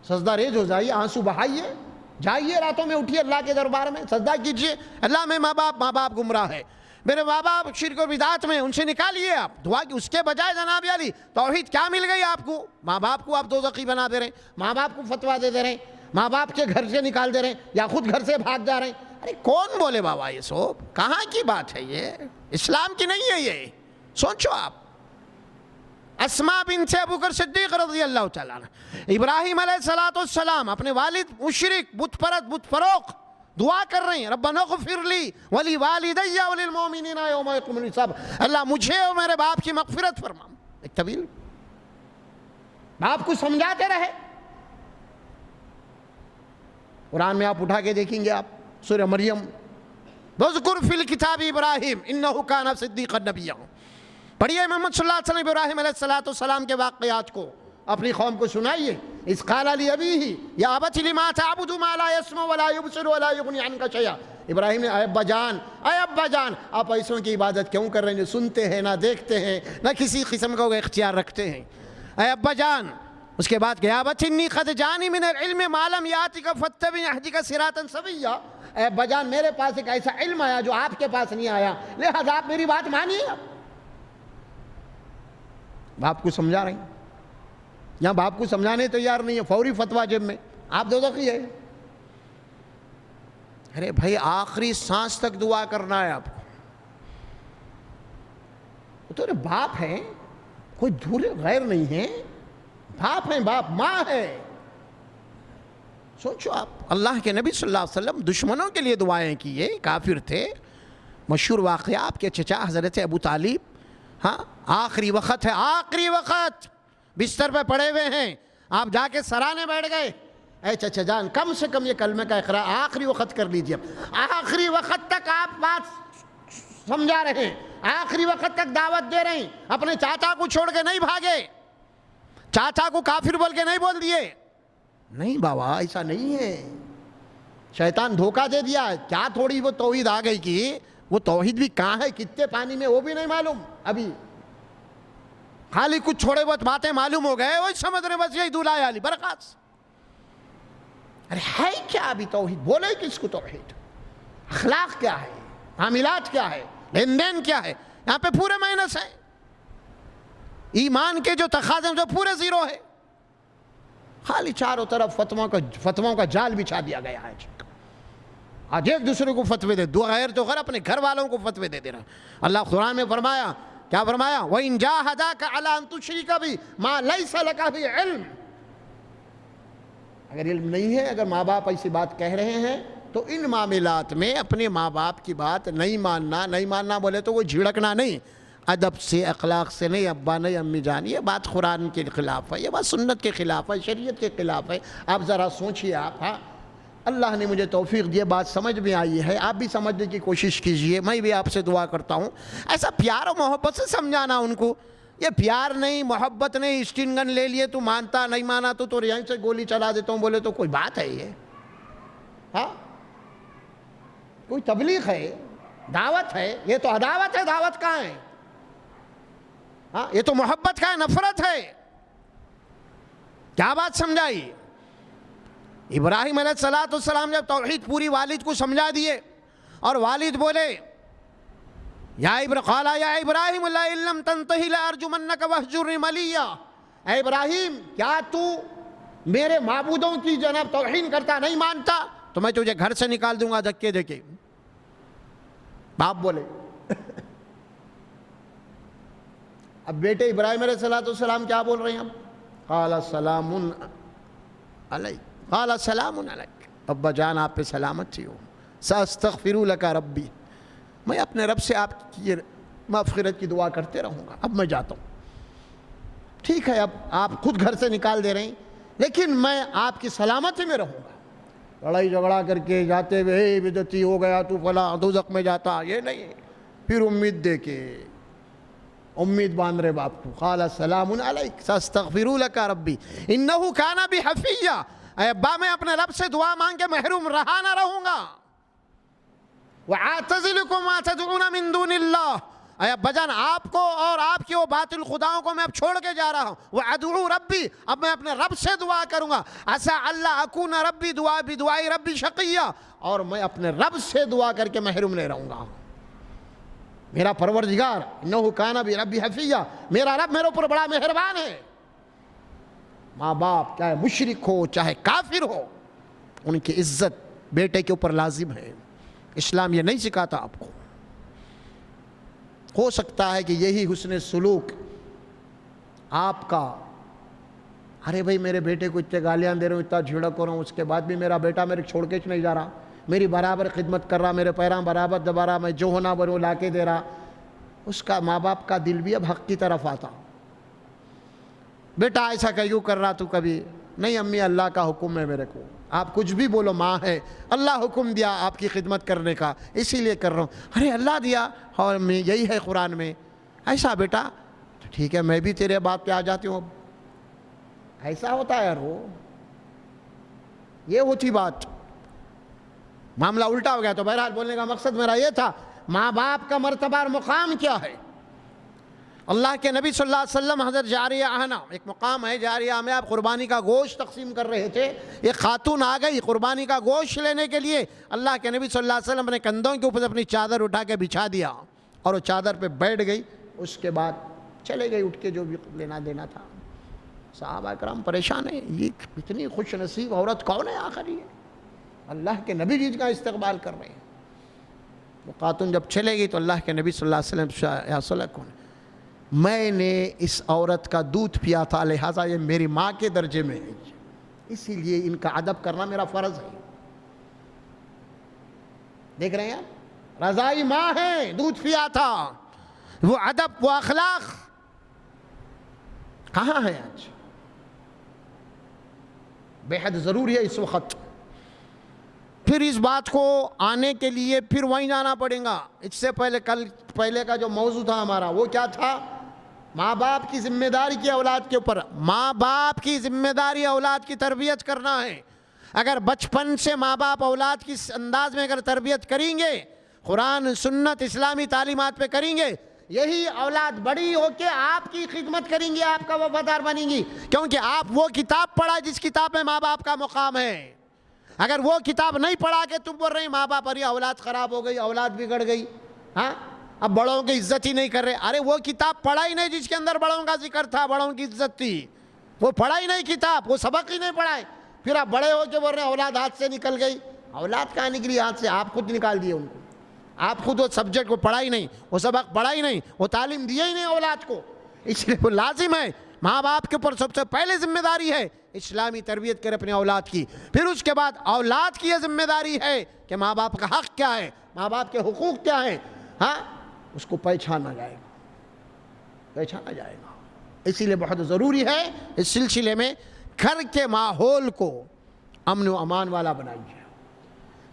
سجدہ ریز ہو جائیے، آنسو بہائیے، جائیے راتوں میں اٹھیے اللہ کے دربار میں سجدہ کیجئے. اللہ میں ماں باپ گمراہ ہے، میرے ماں باپ شرک و بدعت میں، ان سے نکالیے آپ، دعا کی. اس کے بجائے جناب علی توحید کیا مل گئی آپ کو؟ ماں باپ کو آپ دوزخی بنا دے رہے ہیں، ماں باپ کو فتویٰ دے رہے ہیں، ماں باپ کے گھر سے نکال دے رہے ہیں یا خود گھر سے بھاگ جا رہے ہیں. ارے کون بولے بابا یہ سب؟ کہاں کی بات ہے یہ؟ اسلام کی نہیں ہے یہ. سوچو آپ، اسماء بنت ابو بکر صدیق رضی اللہ تعالیٰ عنہ، ابراہیم علیہ السلام اپنے والد مشرک بت پرست بت فروق دعا کر رہے ہیں، ربنا اغفر لی ولی والدی وللمؤمنین یوم یقوم الحساب. اللہ مجھے اور میرے باپ کی مغفرت فرما. ایک طویل باپ کو سمجھاتے رہے. قرآن میں آپ اٹھا کے دیکھیں گے، آپ سورہ مریم، وَاذْكُرْ فِي الْكِتَابِ إِبْرَاهِيمَ إِنَّهُ كَانَ صِدِّيقًا نَبِيًّا. پڑھیے محمد صلی اللہ علیہ وسلم ابراہیم علیہ السلام کے واقعات کو، اپنی قوم کو سنائیے. اِذْ قَالَ لِأَبِيهِ يَا أَبَتِ لِمَا تَعْبُدُ مَا لَا يَسْمَعُ وَلَا يُبْصِرُ وَلَا يُغْنِي عَنْكَ شَيْئًا. ابراہیم نے، اے ابا جان آپ ایسوں کی عبادت کیوں کر رہے ہیں جو سنتے ہیں، نہ دیکھتے ہیں، نہ کسی قسم کا اختیار رکھتے ہیں. اے ابا جان. اس کے بعد کہ یا ابت انی قد جانی من العلم ما لم یاتک فاتبع اهدک صراطا سویا. اے ابا جان میرے پاس ایک ایسا علم آیا جو آپ کے پاس نہیں آیا، لہذا آپ میری بات مانیے. باپ کو سمجھا رہے ہیں، یہاں باپ کو سمجھانے تیار نہیں ہے، فوری فتویٰ جیب میں، آپ دوزخی ہے. ارے بھائی آخری سانس تک دعا کرنا ہے آپ کو. تو باپ ہے، کوئی دور غیر نہیں ہے، باپ ہیں، باپ ماں ہے. سوچو آپ، اللہ کے نبی صلی اللہ علیہ وسلم دشمنوں کے لیے دعائیں کیے، کافر تھے. مشہور واقعہ آپ کے چچا حضرت ابو طالب، ہاں آخری وقت ہے، آخری وقت بستر پہ پڑے ہوئے ہیں، آپ جا کے سرانے بیٹھ گئے. اے چچا جان کم سے کم یہ کلمہ کا اقرار آخری وقت کر لیجئے. آخری وقت تک آپ بات سمجھا رہے ہیں، آخری وقت تک دعوت دے رہے ہیں، اپنے چاچا کو چھوڑ کے نہیں بھاگے، چاچا کو کافر بول کے نہیں بول دیے، نہیں بابا ایسا نہیں ہے، شیطان دھوکہ دے دیا ہے. کیا تھوڑی وہ توحید آ گئی کہ وہ توحید بھی کہاں ہے، کتنے پانی میں، وہ بھی نہیں معلوم. ابھی خالی کچھ چھوڑے بہت باتیں معلوم ہو گئے، وہی سمجھ رہے بس یہی دولہا علی برکات. ارے ہے کیا ابھی توحید؟ بولے کس کو توحید؟ اخلاق کیا ہے، معاملات کیا ہے، لین دین کیا ہے؟ یہاں پہ پورے مائنس ہیں. ایمان کے جو تقاضے ہیں جو پورے زیرو ہے. خالی چاروں طرف فتووں کا جال بچھا دیا گیا ہے. آج ایک دوسرے کو فتوے دے، دو غیر تو غیر اپنے گھر والوں کو فتوے دے رہا. اللہ قرآن میں فرمایا، کیا فرمایا؟ وَإِن جَاهَدَاكَ عَلَىٰ أَن تُشْرِكَ بِي مَا لَيْسَ لَكَ بِهِ عِلْمٍ. اگر علم نہیں ہے، اگر ماں باپ ایسی بات کہہ رہے ہیں تو ان معاملات میں اپنے ماں باپ کی بات نہیں ماننا بولے تو وہ جھڑکنا نہیں، ادب سے اخلاق سے نہیں. ابا نہیں امی جان، یہ بات قرآن کے خلاف ہے، یہ بات سنت کے خلاف ہے، شریعت کے خلاف ہے. آپ ذرا سوچئے. آپ اللہ نے مجھے توفیق دی، بات سمجھ میں آئی ہے، آپ بھی سمجھنے کی کوشش کیجئے. میں بھی آپ سے دعا کرتا ہوں ایسا پیار و محبت سے سمجھانا ان کو. یہ پیار نہیں، محبت نہیں. اسٹین گن لے لیے تو مانتا نہیں، مانا تو یہیں سے گولی چلا دیتا ہوں بولے تو کوئی بات ہے یہ؟ ہاں کوئی تبلیغ ہے، دعوت ہے؟ یہ تو عداوت ہے. دعوت کہاں ہے؟ ہاں یہ تو محبت کا ہے، نفرت ہے. کیا بات سمجھائی؟ ابراہیم علیہ السلام جب توحید پوری والد کو سمجھا دیے اور والد بولے قال یا ابراہیم لئن لم تنتہی لارجمنک واہجرنی ملیا. اے ابراہیم کیا تو میرے معبودوں کی جناب توہین کرتا نہیں مانتا تو میں تجھے گھر سے نکال دوں گا دھکے دے کے. باپ بولے. اب بیٹے ابراہیم علیہ السلام کیا بول رہے ہیں؟ قال سلام علیک، قال سلام علیک، ابا جان آپ پہ سلامتی ہو. ساستغفر لک ربی، میں اپنے رب سے آپ کی مغفرت کی دعا کرتے رہوں گا. اب میں جاتا ہوں. ٹھیک ہے، اب آپ خود گھر سے نکال دے رہے ہیں لیکن میں آپ کی سلامتی میں رہوں گا. لڑائی جھگڑا کر کے جاتے ہوئے بدعتی ہو گیا تو فلاں دوزخ میں جاتا، یہ نہیں. پھر امید دے کے امید باندھ رہے باپ کو. قال سلام علیک ساستغفر لک ربی انہ کان بی حفیہ. اے ابا میں اپنے رب سے دعا مانگ کے محروم رہا نہ رہوں گا. وَأَعْتَزِلُكُمْ مَا تَدْعُونَ مِن دُونِ اللَّهِ. اے ابا جان آپ کو اور آپ کی وہ باطل خداؤں کو میں اب چھوڑ کے جا رہا ہوں. وَأَدْعُو رَبِّي، اب میں اپنے رب سے دعا کروں گا. عَسَىٰ أَلَّا أَكُونَ رَبِّي بِدُعَاءِ رَبِّي شَقِيًّا، اور میں اپنے رب سے دعا کر کے محروم نہیں رہوں گا. میرا پروردگار انہ کان بی ربی حفیہ، میرا رب میرے اوپر بڑا مہربان ہے. ماں باپ چاہے مشرک ہو چاہے کافر ہو، ان کی عزت بیٹے کے اوپر لازم ہے. اسلام یہ نہیں سکھاتا آپ کو. ہو سکتا ہے کہ یہی حسن سلوک آپ کا، ارے بھائی میرے بیٹے کو اتنے گالیاں دے رہا ہوں، اتنا جھڑک ہو رہا ہوں، اس کے بعد بھی میرا بیٹا میرے چھوڑ کے نہیں جا رہا، میری برابر خدمت کر رہا، میرے پیراں برابر دبا رہا، میں جو ہونا بنو لا کے دے رہا. اس کا ماں باپ کا دل بھی اب حق کی طرف آتا. بیٹا ایسا کیوں کر رہا تو؟ کبھی نہیں امی اللہ کا حکم ہے میرے کو. آپ کچھ بھی بولو، ماں ہے، اللہ حکم دیا آپ کی خدمت کرنے کا اسی لیے کر رہا ہوں. ارے اللہ دیا اور میں یہی ہے قرآن میں. ایسا بیٹا تو ٹھیک ہے میں بھی تیرے بات پہ آ جاتی ہوں. اب ایسا ہوتا ہے یار، وہ یہ ہوتی بات. معاملہ الٹا ہو گیا. تو بہرحال بولنے کا مقصد میرا یہ تھا، ماں باپ کا مرتبہ اور مقام کیا ہے. اللہ کے نبی صلی اللہ علیہ وسلم حضرت جاریہ آنا، ایک مقام ہے جاریہ میں، آپ قربانی کا گوشت تقسیم کر رہے تھے. ایک خاتون آ گئی قربانی کا گوشت لینے کے لیے. اللہ کے نبی صلی اللہ علیہ وسلم نے کندھوں کے اوپر اپنی چادر اٹھا کے بچھا دیا اور وہ چادر پہ بیٹھ گئی. اس کے بعد چلے گئی اٹھ کے جو بھی لینا دینا تھا. صحابہ اکرام پریشان ہیں، یہ اتنی خوش نصیب عورت کون ہے آخر؟ یہ اللہ کے نبی جی کا استقبال کر رہے ہیں. وہ خاتون جب چلے گئی تو اللہ کے نبی صلی اللہ علیہ وسلم یا صلی اللہ علیہ وسلم، میں نے اس عورت کا دودھ پیا تھا لہٰذا یہ میری ماں کے درجے میں ہے، اسی لیے ان کا ادب کرنا میرا فرض ہے. دیکھ رہے ہیں آپ، رضائی ماں ہے، دودھ پیا تھا. وہ ادب، وہ اخلاق کہاں ہے آج؟ بے حد ضروری ہے اس وقت. پھر اس بات کو آنے کے لیے پھر وہیں جانا پڑے گا. اس سے پہلے کل پہلے کا جو موضوع تھا ہمارا وہ کیا تھا؟ ماں باپ کی ذمہ داری کی اولاد کے اوپر، ماں باپ کی ذمہ داری اولاد کی تربیت کرنا ہے۔ اگر بچپن سے ماں باپ اولاد کی انداز میں اگر تربیت کریں گے، قرآن سنت اسلامی تعلیمات پہ کریں گے، یہی اولاد بڑی ہو کے آپ کی خدمت کریں گی، آپ کا وفادار بنیں گی، کیونکہ آپ وہ کتاب پڑھا جس کتاب میں ماں باپ کا مقام ہے۔ اگر وہ کتاب نہیں پڑھا کہ تم بول رہے ہیں ماں باپ، ارے اولاد خراب ہو گئی، اولاد بگڑ گئی، ہاں اب بڑوں کی عزت ہی نہیں کر رہے، ارے وہ کتاب پڑھا ہی نہیں جس کے اندر بڑوں کا ذکر تھا، بڑوں کی عزت تھی، وہ پڑھا ہی نہیں کتاب، وہ سبق ہی نہیں پڑھائے، پھر آپ بڑے ہو کے بول رہے ہیں اولاد ہاتھ سے نکل گئی۔ اولاد کہاں نکلی ہاتھ سے؟ آپ خود نکال دیے ان کو، آپ خود وہ سبجیکٹ کو پڑھا ہی نہیں، وہ سبق پڑھا ہی نہیں، وہ تعلیم دیا ہی نہیں اولاد کو۔ اس لیے وہ لازم ہے، ماں باپ کے اوپر سب سے پہلے ذمہ داری ہے اسلامی تربیت کرے اپنے اولاد کی، پھر اس کے بعد اولاد کی یہ ذمہ داری ہے کہ ماں باپ کا حق کیا ہے، ماں باپ کے حقوق کیا ہیں، ہاں اس کو پہچانا جائے گا، پہچانا جائے گا۔ اسی لیے بہت ضروری ہے اس سلسلے میں گھر کے ماحول کو امن و امان والا بنائیے۔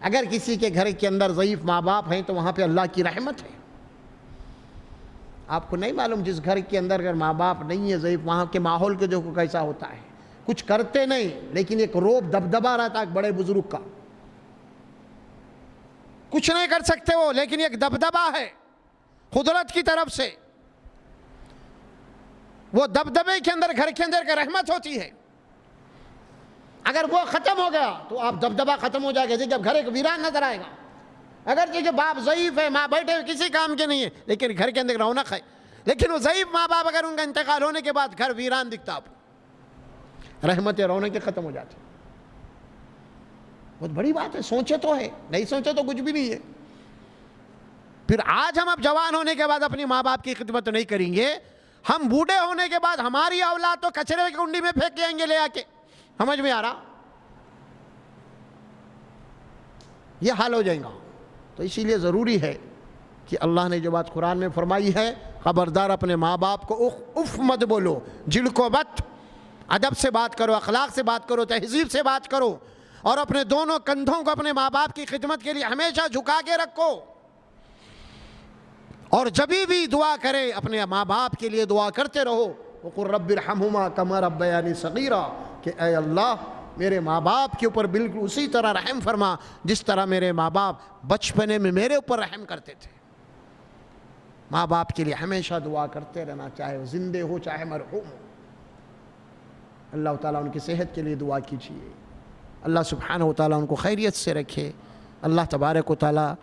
اگر کسی کے گھر کے اندر ضعیف ماں باپ ہیں تو وہاں پہ اللہ کی رحمت ہے۔ آپ کو نہیں معلوم جس گھر کے اندر اگر ماں باپ نہیں ہے ضعیف، وہاں کے ماحول کے جو کیسا ہوتا ہے، کچھ کرتے نہیں لیکن ایک روب دبدبا رہتا ہے بڑے بزرگ کا، کچھ نہیں کر سکتے وہ لیکن ایک دبدبا ہے قدرت کی طرف سے، وہ دبدبے کے اندر گھر کے اندر کا رحمت ہوتی ہے۔ اگر وہ ختم ہو گیا تو آپ دبدبا ختم ہو جائے گا، جب گھر ایک ویران نظر آئے گا۔ اگر کہ باپ ضعیف ہے، ماں بیٹھے ہوئے کسی کام کے نہیں ہے لیکن گھر کے اندر رونق ہے، لیکن وہ ضعیف ماں باپ اگر ان کا انتقال ہونے کے بعد گھر ویران دکھتا، آپ کو رحمت رونقیں ختم ہو جاتی۔ بہت بڑی بات ہے، سوچے تو ہے، نہیں سوچے تو کچھ بھی نہیں ہے۔ پھر آج ہم اب جوان ہونے کے بعد اپنی ماں باپ کی خدمت نہیں کریں گے، ہم بوڑھے ہونے کے بعد ہماری اولاد تو کچرے کی کنڈی میں پھینک جائیں گے لے آ کے، سمجھ میں آ رہا؟ یہ حال ہو جائے گا۔ تو اسی لیے ضروری ہے کہ اللہ نے جو بات قرآن میں فرمائی ہے، خبردار اپنے ماں باپ کو اف مت بولو، جڑ کو مت، ادب سے بات کرو، اخلاق سے بات کرو، تہذیب سے بات کرو، اور اپنے دونوں کندھوں کو اپنے ماں باپ کی خدمت کے لیے ہمیشہ جھکا کے رکھو، اور جب بھی دعا کرے اپنے ماں باپ کے لیے دعا کرتے رہو، وقل رب ارحمہما کما ربیانی صغیرا، کہ اے اللہ میرے ماں باپ کے اوپر بالکل اسی طرح رحم فرما جس طرح میرے ماں باپ بچپنے میں میرے اوپر رحم کرتے تھے۔ ماں باپ کے لیے ہمیشہ دعا کرتے رہنا، چاہے وہ زندے ہو چاہے مرحوم ہو۔ اللہ تعالیٰ ان کی صحت کے لیے دعا کیجیے، اللہ سبحانہ و تعالیٰ ان کو خیریت سے رکھے، اللہ تبارک و تعالیٰ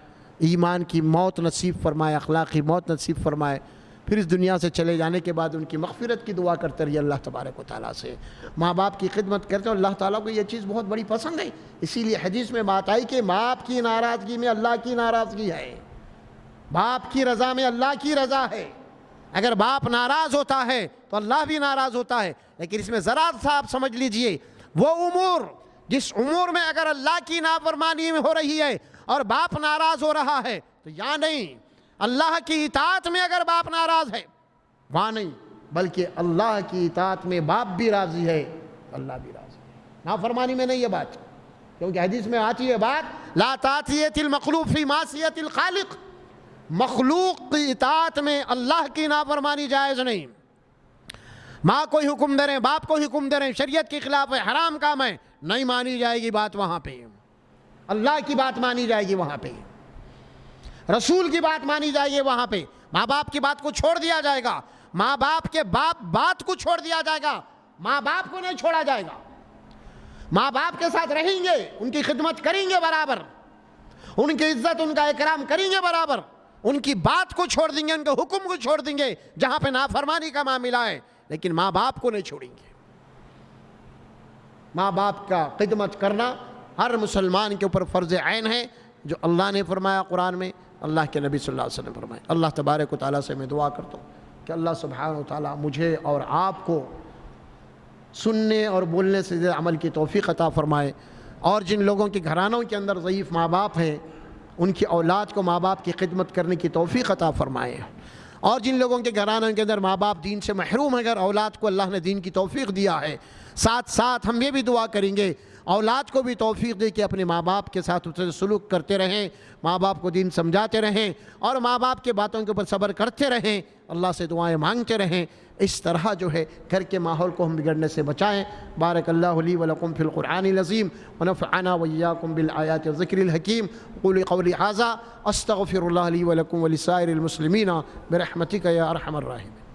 ایمان کی موت نصیب فرمائے، اخلاقی موت نصیب فرمائے، پھر اس دنیا سے چلے جانے کے بعد ان کی مغفرت کی دعا کرتے رہیے اللہ تبارک و تعالیٰ سے۔ ماں باپ کی خدمت کرتے ہیں، اللہ تعالیٰ کو یہ چیز بہت بڑی پسند ہے، اسی لیے حدیث میں بات آئی کہ باپ کی ناراضگی میں اللہ کی ناراضگی ہے، باپ کی رضا میں اللہ کی رضا ہے۔ اگر باپ ناراض ہوتا ہے تو اللہ بھی ناراض ہوتا ہے، لیکن اس میں ذرا سا آپ سمجھ لیجئے، وہ امور جس امور میں اگر اللہ کی نافرمانی میں ہو رہی ہے اور باپ ناراض ہو رہا ہے تو یا نہیں، اللہ کی اطاعت میں اگر باپ ناراض ہے وہاں نہیں، بلکہ اللہ کی اطاعت میں باپ بھی راضی ہے اللہ بھی راضی ہے، نافرمانی میں نہیں یہ بات، کیونکہ حدیث میں آتی ہے بات لا تعصیۃ المخلوق فی معصیۃ الخالق، مخلوق کی اطاعت میں اللہ کی نافرمانی جائز نہیں۔ ماں کو حکم دے رہے ہیں، باپ کو حکم دے رہے ہیں، شریعت کے خلاف ہے، حرام کام ہے، نہیں مانی جائے گی بات وہاں پہ، اللہ کی بات مانی جائے گی وہاں پہ، رسول کی بات مانی جائے گی وہاں پہ، ماں باپ کی بات کو چھوڑ دیا جائے گا، ماں باپ کے بات کو چھوڑ دیا جائے گا، ماں باپ کو نہیں چھوڑا جائے گا، ماں باپ کے ساتھ رہیں گے، ان کی خدمت کریں گے برابر، ان کی عزت ان کا اکرام کریں گے برابر، ان کی بات کو چھوڑ دیں گے، ان کے حکم کو چھوڑ دیں گے جہاں پہ نافرمانی کا معاملہ ہے، لیکن ماں باپ کو نہیں چھوڑیں گے۔ ماں باپ کا خدمت کرنا ہر مسلمان کے اوپر فرض عین ہے، جو اللہ نے فرمایا قرآن میں، اللہ کے نبی صلی اللہ علیہ وسلم نے فرمایا۔ اللہ تبارک و تعالیٰ سے میں دعا کرتا ہوں کہ اللہ سبحانہ و تعالیٰ مجھے اور آپ کو سننے اور بولنے سے زیادہ عمل کی توفیق عطا فرمائے، اور جن لوگوں کے گھرانوں کے اندر ضعیف ماں باپ ہیں ان کی اولاد کو ماں باپ کی خدمت کرنے کی توفیق عطا فرمائے، اور جن لوگوں کے گھرانوں کے اندر ماں باپ دین سے محروم ہے، اگر اولاد کو اللہ نے دین کی توفیق دیا ہے، ساتھ ساتھ ہم یہ بھی دعا کریں گے اولاد کو بھی توفیق دے کہ اپنے ماں باپ کے ساتھ اسے سلوک کرتے رہیں، ماں باپ کو دین سمجھاتے رہیں اور ماں باپ کے باتوں کے اوپر صبر کرتے رہیں، اللہ سے دعائیں مانگتے رہیں۔ اس طرح جو ہے گھر کے ماحول کو ہم بگڑنے سے بچائیں۔ بارک اللہ لی ولکم فی القرآن العظیم ونفعنا وإیاکم بالآیات والذکر الحکیم۔ قولوا قولی ھذا استغفر اللہ لی ولکم ولسائر المسلمین برحمتک یا ارحم الراحمین۔